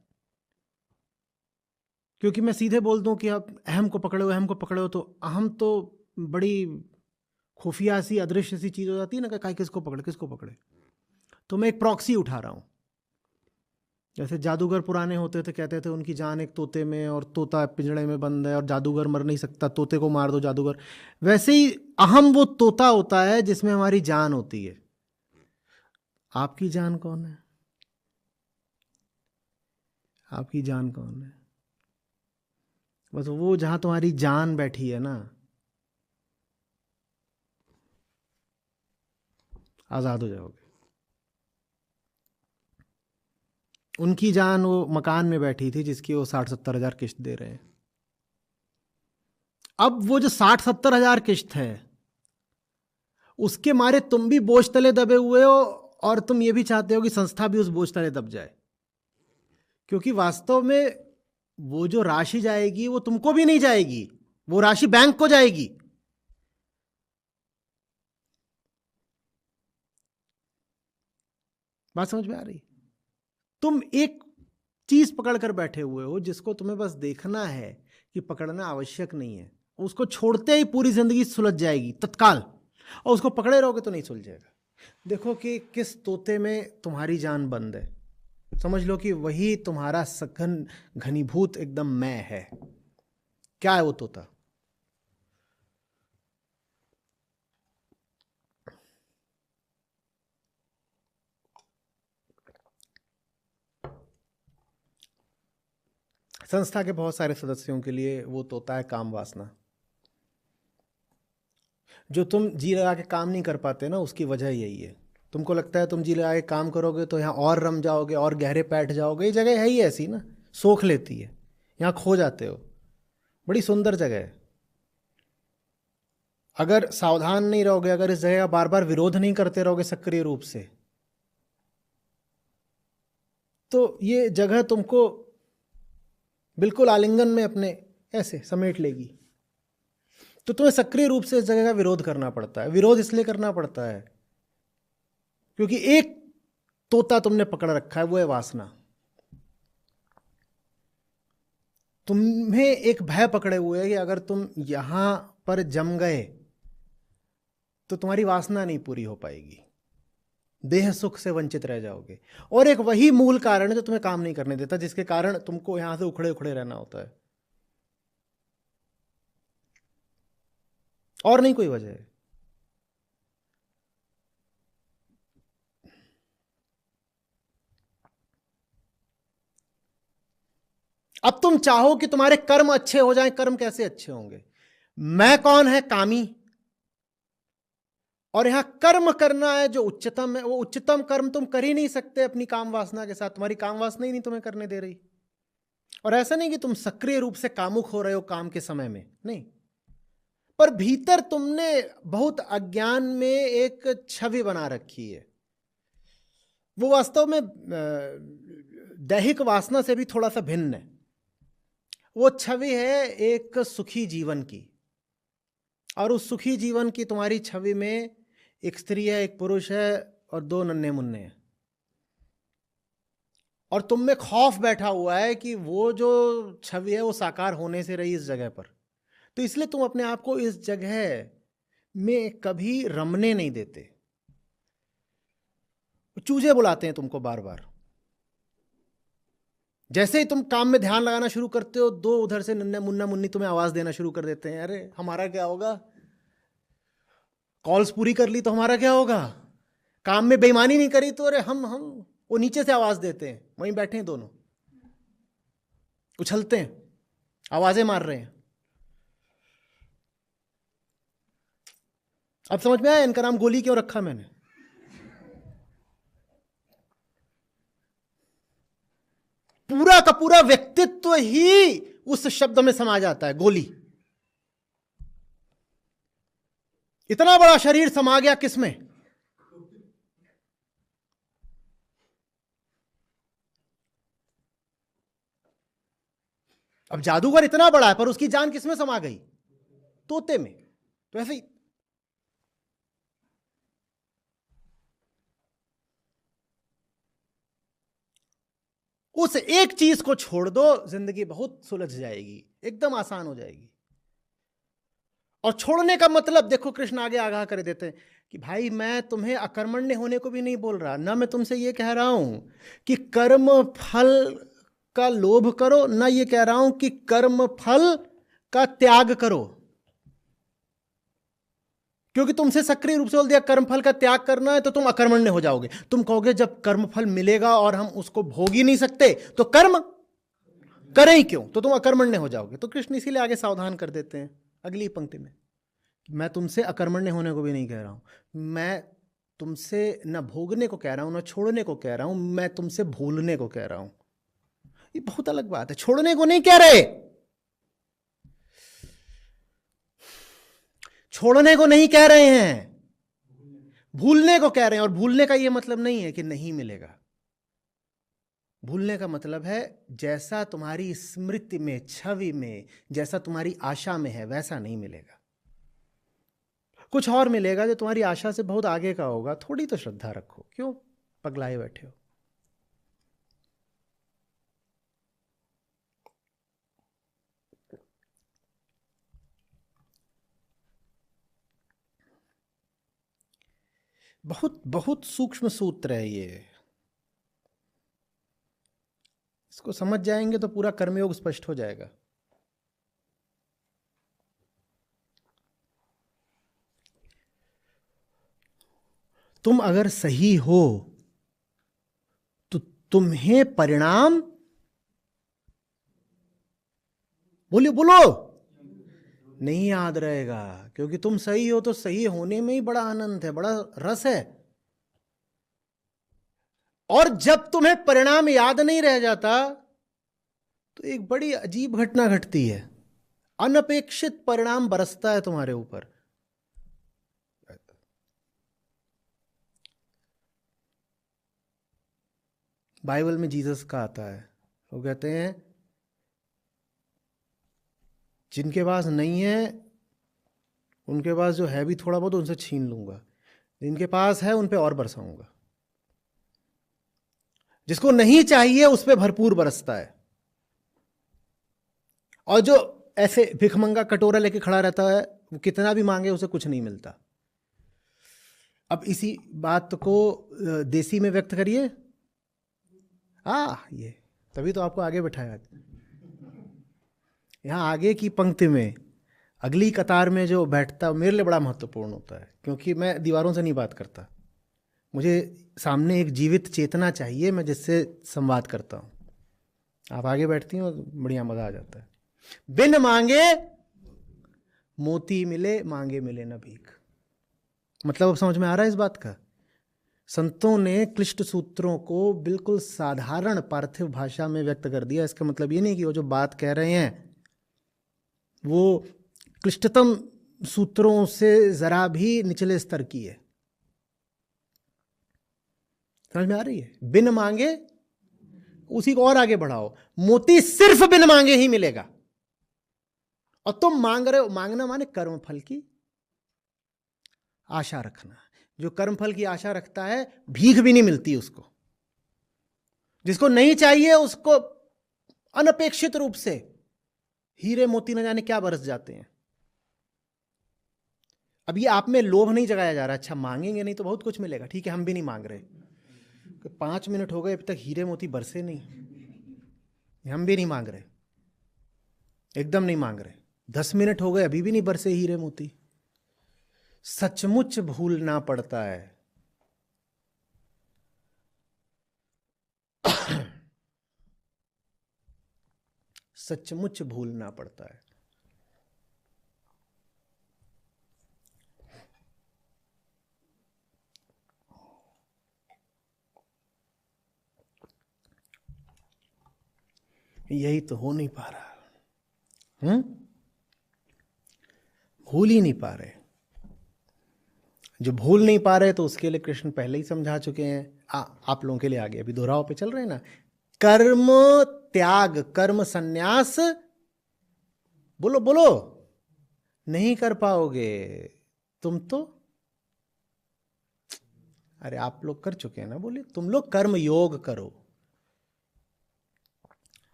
क्योंकि मैं सीधे बोल दूं कि आप अहम को पकड़ो, अहम को पकड़ो, तो अहम तो बड़ी खुफिया सी अदृश्य सी चीज हो जाती है ना, कि किसको पकड़े किसको पकड़े। तो मैं एक प्रॉक्सी उठा रहा हूं। जैसे जादूगर पुराने होते थे, कहते थे उनकी जान एक तोते में, और तोता पिंजड़े में बंद है और जादूगर मर नहीं सकता, तोते को मार दो जादूगर। वैसे ही अहम वो तोता होता है जिसमें हमारी जान होती है। आपकी जान कौन है? आपकी जान कौन है? बस वो जहां तुम्हारी जान बैठी है ना, आजाद हो जाओगे। उनकी जान वो मकान में बैठी थी जिसकी वो 60-70 हजार किस्त दे रहे हैं। अब वो जो 60-70 हजार किस्त है, उसके मारे तुम भी बोझ तले दबे हुए हो, और तुम ये भी चाहते हो कि संस्था भी उस बोझ तले दब जाए। क्योंकि वास्तव में वो जो राशि जाएगी वो तुमको भी नहीं जाएगी, वो राशि बैंक को जाएगी। बात समझ में आ रही? तुम एक चीज पकड़ कर बैठे हुए हो जिसको तुम्हें बस देखना है कि पकड़ना आवश्यक नहीं है। उसको छोड़ते ही पूरी जिंदगी सुलझ जाएगी तत्काल, और उसको पकड़े रहोगे तो नहीं सुलझेगा। देखो कि किस तोते में तुम्हारी जान बंद है, समझ लो कि वही तुम्हारा सघन घनीभूत एकदम मैं है। क्या है वो तोता? संस्था के बहुत सारे सदस्यों के लिए वो तोता है काम वासना। जो तुम जी लगा के काम नहीं कर पाते ना, उसकी वजह यही है। तुमको लगता है तुम जी लगा के काम करोगे तो यहाँ और रम जाओगे और गहरे बैठ जाओगे। ये जगह है ही ऐसी ना, सोख लेती है, यहाँ खो जाते हो। बड़ी सुंदर जगह है। अगर सावधान नहीं रहोगे, अगर इस जगह का बार बार विरोध नहीं करते रहोगे सक्रिय रूप से, तो ये जगह तुमको बिल्कुल आलिंगन में अपने ऐसे समेट लेगी। तो तुम्हें सक्रिय रूप से इस जगह का विरोध करना पड़ता है। विरोध इसलिए करना पड़ता है क्योंकि एक तोता तुमने पकड़ रखा है, वो है वासना। तुम्हें एक भय पकड़े हुए है कि अगर तुम यहां पर जम गए तो तुम्हारी वासना नहीं पूरी हो पाएगी, देह सुख से वंचित रह जाओगे। और एक वही मूल कारण है जो तुम्हें काम नहीं करने देता, जिसके कारण तुमको यहां से उखड़े उखड़े रहना होता है, और नहीं कोई वजह है। अब तुम चाहो कि तुम्हारे कर्म अच्छे हो जाएं, कर्म कैसे अच्छे होंगे? मैं कौन है? कामी। और यहां कर्म करना है जो उच्चतम है, वो उच्चतम कर्म तुम कर ही नहीं सकते अपनी काम वासना के साथ। तुम्हारी काम वासना ही नहीं तुम्हें करने दे रही। और ऐसा नहीं कि तुम सक्रिय रूप से कामुक हो रहे हो काम के समय में, नहीं, पर भीतर तुमने बहुत अज्ञान में एक छवि बना रखी है। वो वास्तव में दैहिक वासना से भी थोड़ा सा भिन्न है। वो छवि है एक सुखी जीवन की, और उस सुखी जीवन की तुम्हारी छवि में एक स्त्री है, एक पुरुष है, और दो नन्हे मुन्ने हैं। और तुम में खौफ बैठा हुआ है कि वो जो छवि है वो साकार होने से रही इस जगह पर। तो इसलिए तुम अपने आप को इस जगह में कभी रमने नहीं देते। चूजे बुलाते हैं तुमको बार बार। जैसे ही तुम काम में ध्यान लगाना शुरू करते हो, दो उधर से नन्हे मुन्ना मुन्नी तुम्हें आवाज देना शुरू कर देते हैं, अरे हमारा क्या होगा, कॉल्स पूरी कर ली तो हमारा क्या होगा, काम में बेईमानी नहीं करी तो अरे हम वो नीचे से आवाज देते हैं, वहीं बैठे हैं दोनों, उछलते हैं, आवाजें मार रहे हैं। अब समझ में आया इनका नाम गोली क्यों रखा मैंने? पूरा का पूरा व्यक्तित्व ही उस शब्द में समा जाता है, गोली। इतना बड़ा शरीर समा गया किसमें? अब जादूगर इतना बड़ा है पर उसकी जान किसमें समा गई? तोते में। तो ऐसे ही उस एक चीज को छोड़ दो, जिंदगी बहुत सुलझ जाएगी, एकदम आसान हो जाएगी। और छोड़ने का मतलब देखो, कृष्ण आगे आगाह कर देते हैं कि भाई मैं तुम्हें अकर्मण्य होने को भी नहीं बोल रहा, ना मैं तुमसे ये कह रहा हूं कि कर्म फल का लोभ करो, ना ये कह रहा हूं कि कर्म फल का त्याग करो। क्योंकि तुमसे सक्रिय रूप से बोल दिया कर्मफल का त्याग करना है तो तुम अकर्मण्य हो जाओगे। तुम कहोगे जब कर्मफल मिलेगा और हम उसको भोग ही नहीं सकते तो कर्म करें ही क्यों, तो तुम अकर्मण्य हो जाओगे। तो कृष्ण इसीलिए आगे सावधान कर देते हैं अगली पंक्ति में, मैं तुमसे अकर्मण्य होने को भी नहीं कह रहा हूं, मैं तुमसे न भोगने को कह रहा हूं, न छोड़ने को कह रहा हूं, मैं तुमसे भूलने को कह रहा हूं। ये बहुत अलग बात है। छोड़ने को नहीं कह रहे, छोड़ने को नहीं कह रहे हैं, भूलने को कह रहे हैं। और भूलने का यह मतलब नहीं है कि नहीं मिलेगा। भूलने का मतलब है जैसा तुम्हारी स्मृति में, छवि में, जैसा तुम्हारी आशा में है वैसा नहीं मिलेगा। कुछ और मिलेगा जो तुम्हारी आशा से बहुत आगे का होगा। थोड़ी तो श्रद्धा रखो, क्यों पगलाए बैठे हो? बहुत बहुत सूक्ष्म सूत्र है ये। इसको समझ जाएंगे तो पूरा कर्मयोग स्पष्ट हो जाएगा। तुम अगर सही हो तो तुम्हें परिणाम, बोलिए बोलो, नहीं याद रहेगा। क्योंकि तुम सही हो तो सही होने में ही बड़ा आनंद है, बड़ा रस है। और जब तुम्हें परिणाम याद नहीं रह जाता तो एक बड़ी अजीब घटना घटती है, अनपेक्षित परिणाम बरसता है तुम्हारे ऊपर। बाइबल में जीसस का आता है, वो कहते हैं जिनके पास नहीं है उनके पास जो है भी थोड़ा बहुत उनसे छीन लूंगा, जिनके पास है उन पे और बरसाऊंगा। जिसको नहीं चाहिए उस पे भरपूर बरसता है, और जो ऐसे भिखमंगा कटोरा लेके खड़ा रहता है वो कितना भी मांगे उसे कुछ नहीं मिलता। अब इसी बात को देसी में व्यक्त करिए। ये तभी तो आपको आगे बैठाया। यहाँ आगे की पंक्ति में अगली कतार में जो बैठता मेरे लिए बड़ा महत्वपूर्ण होता है, क्योंकि मैं दीवारों से नहीं बात करता, मुझे सामने एक जीवित चेतना चाहिए मैं जिससे संवाद करता हूँ। आप आगे बैठती हो बढ़िया मजा आ जाता है। बिन मांगे मोती मिले, मांगे मिले न भीख। मतलब अब समझ में आ रहा है इस बात का? संतों ने क्लिष्ट सूत्रों को बिल्कुल साधारण पार्थिव भाषा में व्यक्त कर दिया। इसका मतलब ये नहीं कि वो जो बात कह रहे हैं वो क्लिष्टतम सूत्रों से जरा भी निचले स्तर की है। समझ में आ रही है? बिन मांगे, उसी को और आगे बढ़ाओ, मोती सिर्फ बिन मांगे ही मिलेगा। और तुम मांग रहे हो, मांगना माने कर्म फल की आशा रखना। जो कर्म फल की आशा रखता है भीख भी नहीं मिलती उसको। जिसको नहीं चाहिए उसको अनपेक्षित रूप से हीरे मोती न जाने क्या बरस जाते हैं। अब ये आप में लोभ नहीं जगाया जा रहा, अच्छा मांगेंगे नहीं तो बहुत कुछ मिलेगा, ठीक है हम भी नहीं मांग रहे। 5 मिनट हो गए अभी तक हीरे मोती बरसे नहीं, हम भी नहीं मांग रहे, एकदम नहीं मांग रहे। 10 मिनट हो गए अभी भी नहीं बरसे हीरे मोती। सचमुच भूलना पड़ता है। सचमुच भूलना पड़ता है। यही तो हो नहीं पा रहा। भूल ही नहीं पा रहे। जो भूल नहीं पा रहे तो उसके लिए कृष्ण पहले ही समझा चुके हैं। आप लोगों के लिए आगे अभी दोहराव पे चल रहे हैं ना। कर्म त्याग, कर्म संन्यास, बोलो बोलो, नहीं कर पाओगे तुम तो। अरे आप लोग कर चुके हैं ना, बोले तुम लोग कर्म योग करो।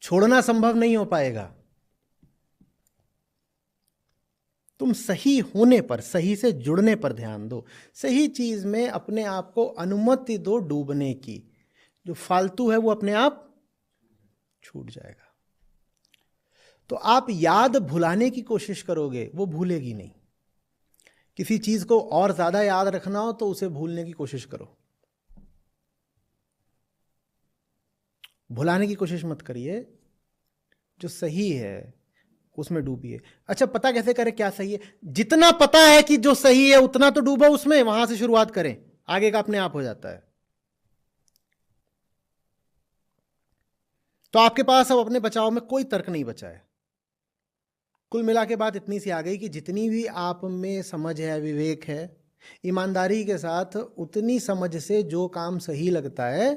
छोड़ना संभव नहीं हो पाएगा। तुम सही होने पर, सही से जुड़ने पर ध्यान दो। सही चीज में अपने आप को अनुमति दो डूबने की। जो फालतू है वो अपने आप छूट जाएगा। तो आप याद भुलाने की कोशिश करोगे, वो भूलेगी नहीं। किसी चीज को और ज्यादा याद रखना हो तो उसे भूलने की कोशिश करो, भुलाने की कोशिश मत करिए। जो सही है उसमें डूबिए। अच्छा पता कैसे करें क्या सही है? जितना पता है कि जो सही है उतना तो डूबो उसमें, वहां से शुरुआत करें, आगे का अपने आप हो जाता है। तो आपके पास अब अपने बचाव में कोई तर्क नहीं बचा है। कुल मिला के बात इतनी सी आ गई कि जितनी भी आप में समझ है, विवेक है, ईमानदारी के साथ उतनी समझ से जो काम सही लगता है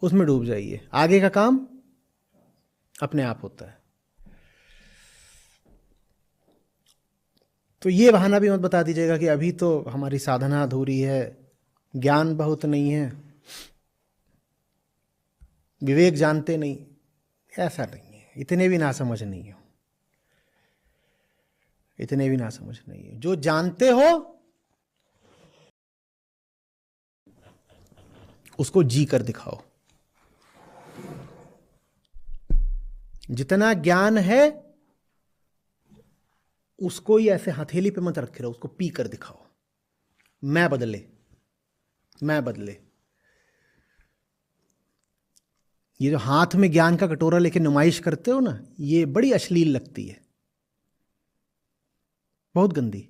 उसमें डूब जाइए। आगे का काम अपने आप होता है। तो ये बहाना भी मत बता दीजिएगा कि अभी तो हमारी साधना अधूरी है, ज्ञान बहुत नहीं है, विवेक जानते नहीं। ऐसा नहीं है, इतने भी ना समझ नहीं हो, इतने भी ना समझ नहीं हो। जो जानते हो उसको जी कर दिखाओ। जितना ज्ञान है उसको ही ऐसे हथेली पे मत रखे रहो, उसको पी कर दिखाओ। मैं बदले, मैं बदले। ये जो हाथ में ज्ञान का कटोरा लेके नुमाइश करते हो ना, ये बड़ी अश्लील लगती है, बहुत गंदी।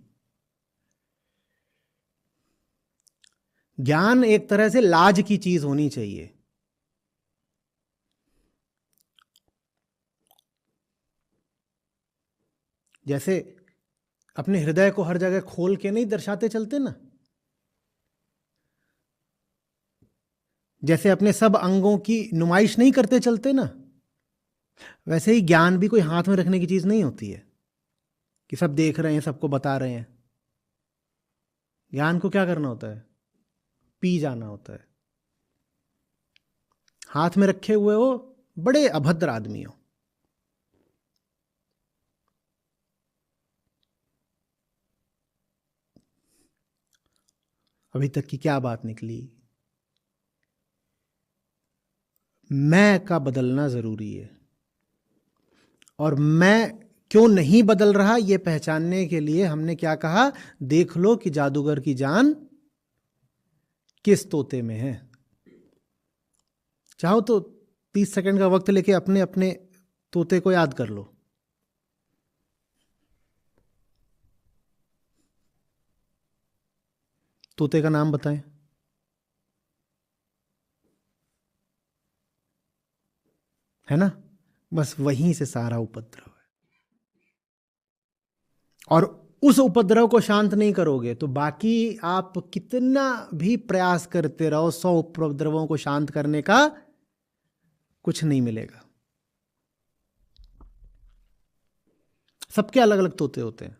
ज्ञान एक तरह से लाज की चीज होनी चाहिए। जैसे अपने हृदय को हर जगह खोल के नहीं दर्शाते चलते ना, जैसे अपने सब अंगों की नुमाइश नहीं करते चलते ना, वैसे ही ज्ञान भी कोई हाथ में रखने की चीज नहीं होती है। कि सब देख रहे हैं, सबको बता रहे हैं। ज्ञान को क्या करना होता है? पी जाना होता है। हाथ में रखे हुए हो बड़े अभद्र आदमी हो। अभी तक की क्या बात निकली? मैं का बदलना जरूरी है, और मैं क्यों नहीं बदल रहा ये पहचानने के लिए हमने क्या कहा? देख लो कि जादूगर की जान किस तोते में है। चाहो तो 30 सेकंड का वक्त लेके अपने अपने तोते को याद कर लो। तोते का नाम बताएं। है ना? बस वहीं से सारा उपद्रव है। और उस उपद्रव को शांत नहीं करोगे तो बाकी आप कितना भी प्रयास करते रहो, 100 उपद्रवों को शांत करने का, कुछ नहीं मिलेगा। सबके अलग अलग तोते होते हैं।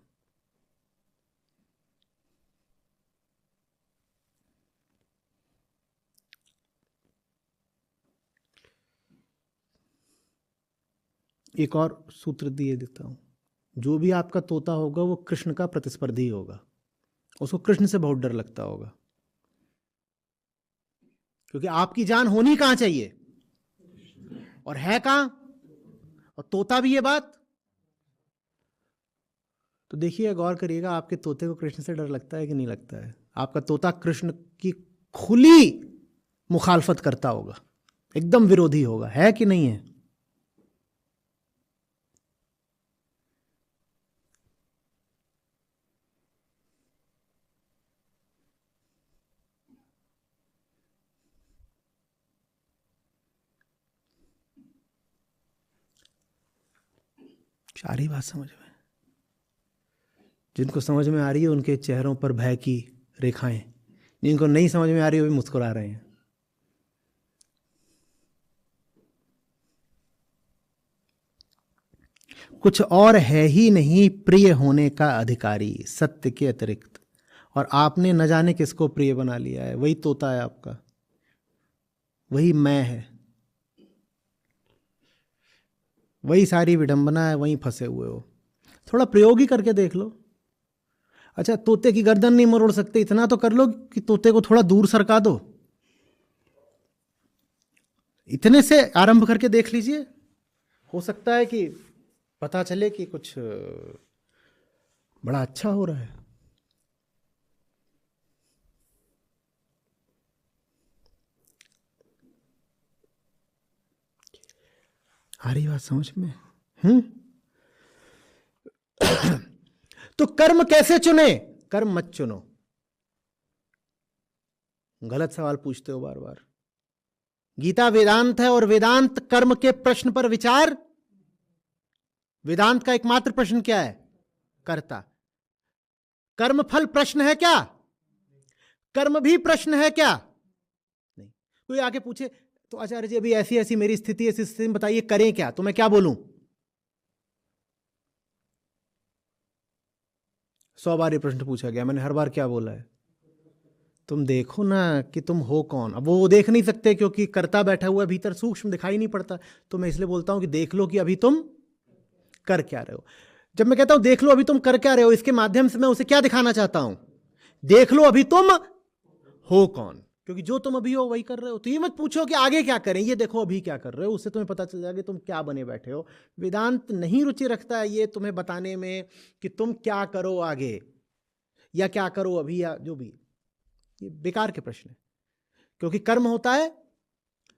एक और सूत्र दिए देता हूं। जो भी आपका तोता होगा वो कृष्ण का प्रतिस्पर्धी होगा। उसको कृष्ण से बहुत डर लगता होगा, क्योंकि आपकी जान होनी कहां चाहिए और है कहां, और तोता भी ये बात। तो देखिए, गौर करिएगा, आपके तोते को कृष्ण से डर लगता है कि नहीं लगता है? आपका तोता कृष्ण की खुली मुखालफत करता होगा, एकदम विरोधी होगा, है कि नहीं है? सारी बात समझ में? जिनको समझ में आ रही है उनके चेहरों पर भय की रेखाएं, जिनको नहीं समझ में आ रही है वो भी मुस्कुरा रहे हैं। कुछ और है ही नहीं प्रिय होने का अधिकारी सत्य के अतिरिक्त, और आपने न जाने किसको प्रिय बना लिया है। वही तोता है आपका, वही मैं है, वही सारी विडंबना है, वहीं फंसे हुए हो। थोड़ा प्रयोग ही करके देख लो। अच्छा, तोते की गर्दन नहीं मरोड़ सकते, इतना तो कर लो कि तोते को थोड़ा दूर सरका दो। इतने से आरंभ करके देख लीजिए, हो सकता है कि पता चले कि कुछ बड़ा अच्छा हो रहा है। आ रही बात समझ में? तो कर्म कैसे चुने? कर्म मत चुनो। गलत सवाल पूछते हो बार बार। गीता वेदांत है, और वेदांत कर्म के प्रश्न पर विचार। वेदांत का एकमात्र प्रश्न क्या है? कर्ता। कर्म फल प्रश्न है क्या? कर्म भी प्रश्न है क्या? नहीं। कोई आके पूछे तो आचार्य जी अभी ऐसी ऐसी मेरी स्थिति है, इस स्थिति में बताइए करें क्या, तो मैं क्या बोलूं? 100 बार ये प्रश्न पूछा गया, मैंने हर बार क्या बोला है? तुम देखो ना कि तुम हो कौन। अब वो देख नहीं सकते क्योंकि कर्ता बैठा हुआ है भीतर, सूक्ष्म दिखाई नहीं पड़ता। तो मैं इसलिए बोलता हूं कि देख लो कि अभी तुम कर क्या रहे हो। जब मैं कहता हूं देख लो अभी तुम कर क्या रहे हो, इसके माध्यम से मैं उसे क्या दिखाना चाहता हूं? देख लो अभी तुम हो कौन, क्योंकि जो तुम अभी हो वही कर रहे हो। तो ये मत पूछो कि आगे क्या करें, ये देखो अभी क्या कर रहे हो, उससे तुम्हें पता चल जाएगा तुम क्या बने बैठे हो। वेदांत नहीं रुचि रखता है ये तुम्हें बताने में कि तुम क्या करो आगे, या क्या करो अभी, या जो भी। ये बेकार के प्रश्न है, क्योंकि कर्म होता है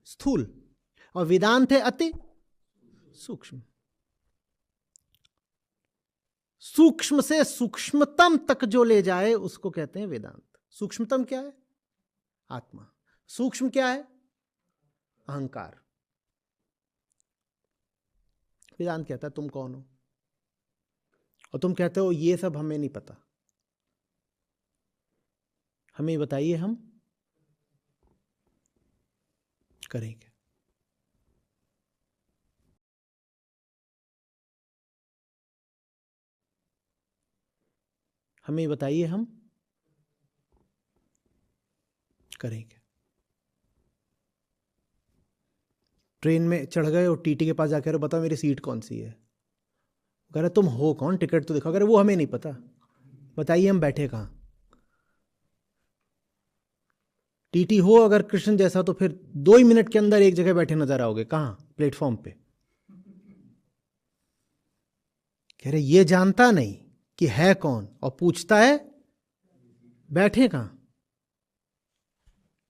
स्थूल और वेदांत है अति सूक्ष्म। सूक्ष्म से सूक्ष्मतम तक जो ले जाए उसको कहते हैं वेदांत। सूक्ष्मतम क्या है? आत्मा। सूक्ष्म क्या है? अहंकार। वेदांत कहता है तुम कौन हो, और तुम कहते हो ये सब हमें नहीं पता, हमें बताइए हम करेंगे। हमें बताइए, हम करेंगे। ट्रेन में चढ़ गए और टीटी के पास जाकर बताओ मेरी सीट कौन सी है। कह रहे तुम हो कौन, टिकट तो दिखाओ। कह रहे वो हमें नहीं पता, बताइए हम बैठे कहाँ। टीटी हो अगर कृष्ण जैसा तो फिर 2 ही मिनट के अंदर एक जगह बैठे नजर आओगे। कहाँ? प्लेटफॉर्म पे। कह रहे ये जानता नहीं कि है कौन और पूछता है बैठे कहाँ।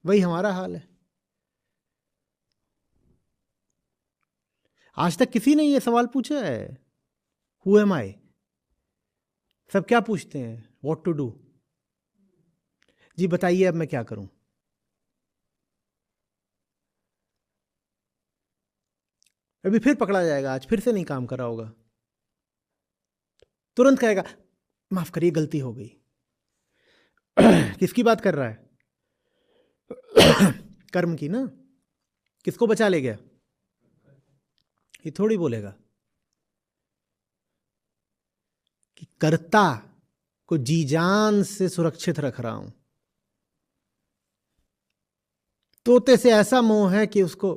वही हमारा हाल है। आज तक किसी ने ये सवाल पूछा है, हु एम आई? सब क्या पूछते हैं, व्हाट टू डू। जी बताइए अब मैं क्या करूं। अभी फिर पकड़ा जाएगा, आज फिर से नहीं काम करा होगा, तुरंत कहेगा माफ करिए गलती हो गई। किसकी बात कर रहा है? कर्म की ना। किसको बचा ले गया? ये थोड़ी बोलेगा कि कर्ता को जी जान से सुरक्षित रख रहा हूं। तोते से ऐसा मोह है कि उसको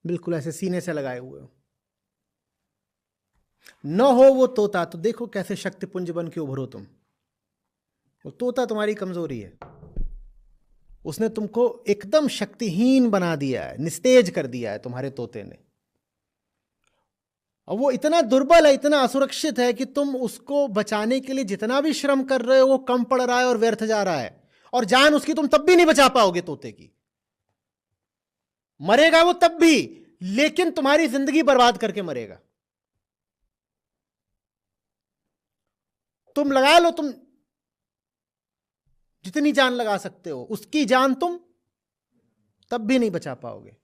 बिल्कुल ऐसे सीने से लगाए हुए हो। न हो वो तोता तो देखो कैसे शक्तिपुंज बन के उभरो तुम। वो तोता तुम्हारी कमजोरी है, उसने तुमको एकदम शक्तिहीन बना दिया है, निस्तेज कर दिया है तुम्हारे तोते ने। और वो इतना दुर्बल है, इतना असुरक्षित है कि तुम उसको बचाने के लिए जितना भी श्रम कर रहे हो वो कम पड़ रहा है और व्यर्थ जा रहा है। और जान उसकी तुम तब भी नहीं बचा पाओगे तोते की। मरेगा वो तब भी, लेकिन तुम्हारी जिंदगी बर्बाद करके मरेगा। तुम लगा लो, तुम जितनी जान लगा सकते हो उसकी जान तुम तब भी नहीं बचा पाओगे।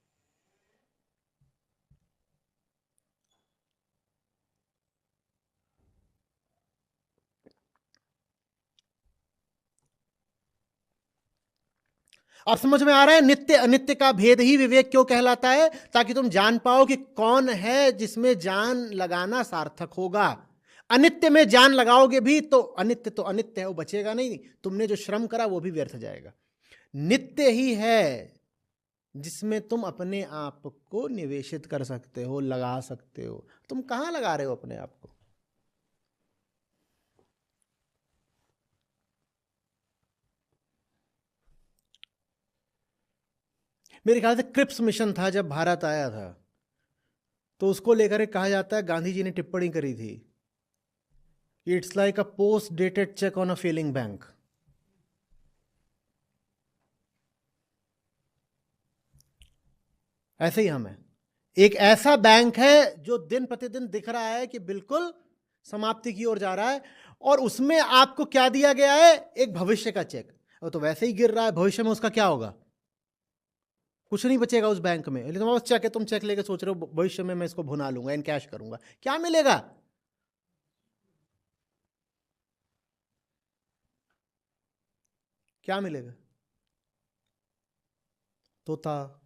अब समझ में आ रहा है नित्य अनित्य का भेद ही विवेक क्यों कहलाता है, ताकि तुम जान पाओ कि कौन है जिसमें जान लगाना सार्थक होगा। अनित्य में जान लगाओगे भी तो अनित्य है, वो बचेगा नहीं। तुमने जो श्रम करा वो भी व्यर्थ जाएगा। नित्य ही है जिसमें तुम अपने आप को निवेशित कर सकते हो, लगा सकते हो। तुम कहां लगा रहे हो अपने आप को? मेरे ख्याल से क्रिप्स मिशन था जब भारत आया था, तो उसको लेकर कहा जाता है गांधी जी ने टिप्पणी करी थी, it's like a post dated cheque on a failing bank. ऐसे ही हम है, एक ऐसा बैंक है जो दिन प्रतिदिन दिख रहा है कि बिल्कुल समाप्ति की ओर जा रहा है, और उसमें आपको क्या दिया गया है? एक भविष्य का चेक। और तो वैसे ही गिर रहा है, भविष्य में उसका क्या होगा? कुछ नहीं बचेगा उस बैंक में। लेकिन बस चेक है, तुम चेक लेके सोच रहे हो भविष्य में मैं इसको भुना लूंगा, इन कैश करूंगा। क्या मिलेगा? क्या मिलेगा? तोता।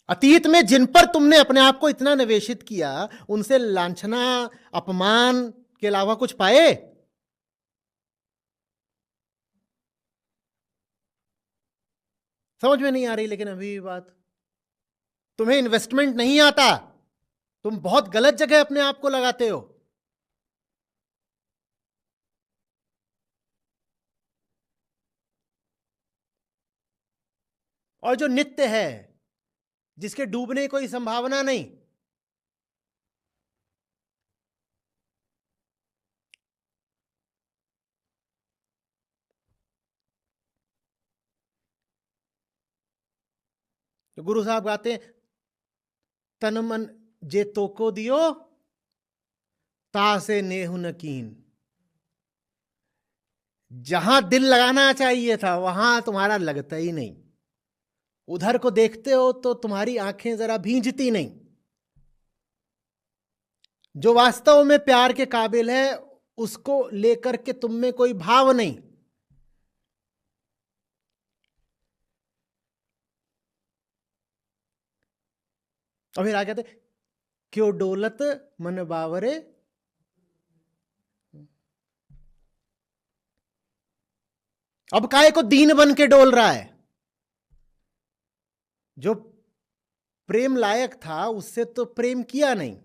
अतीत में जिन पर तुमने अपने आप को इतना निवेशित किया, उनसे लांछना अपमान के अलावा कुछ पाए? समझ में नहीं आ रही लेकिन अभी भी बात। तुम्हें इन्वेस्टमेंट नहीं आता, तुम बहुत गलत जगह अपने आप को लगाते हो। और जो नित्य है, जिसके डूबने की कोई संभावना नहीं, तो गुरु साहब गाते हैं, तन मन जे तो को दियो ता से नेहु न कीन। जहां दिल लगाना चाहिए था वहां तुम्हारा लगता ही नहीं। उधर को देखते हो तो तुम्हारी आंखें जरा भींजती नहीं। जो वास्तव में प्यार के काबिल है उसको लेकर के तुम में कोई भाव नहीं। और फिर आ कहते, क्यों डोलत मन बावरे अब काहे को दीन बन के डोल रहा है? जो प्रेम लायक था उससे तो प्रेम किया नहीं,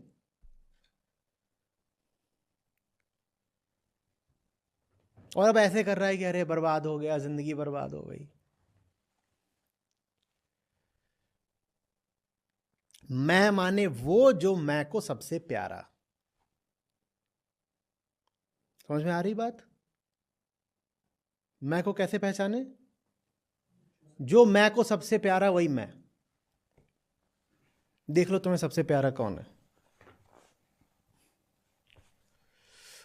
और अब ऐसे कर रहा है कि अरे बर्बाद हो गया, जिंदगी बर्बाद हो गई। मैं माने वो जो मैं को सबसे प्यारा। समझ में आ रही बात? मैं को कैसे पहचाने? जो मैं को सबसे प्यारा वही मैं। देख लो तुम्हें सबसे प्यारा कौन है,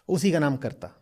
उसी का नाम कर्ता।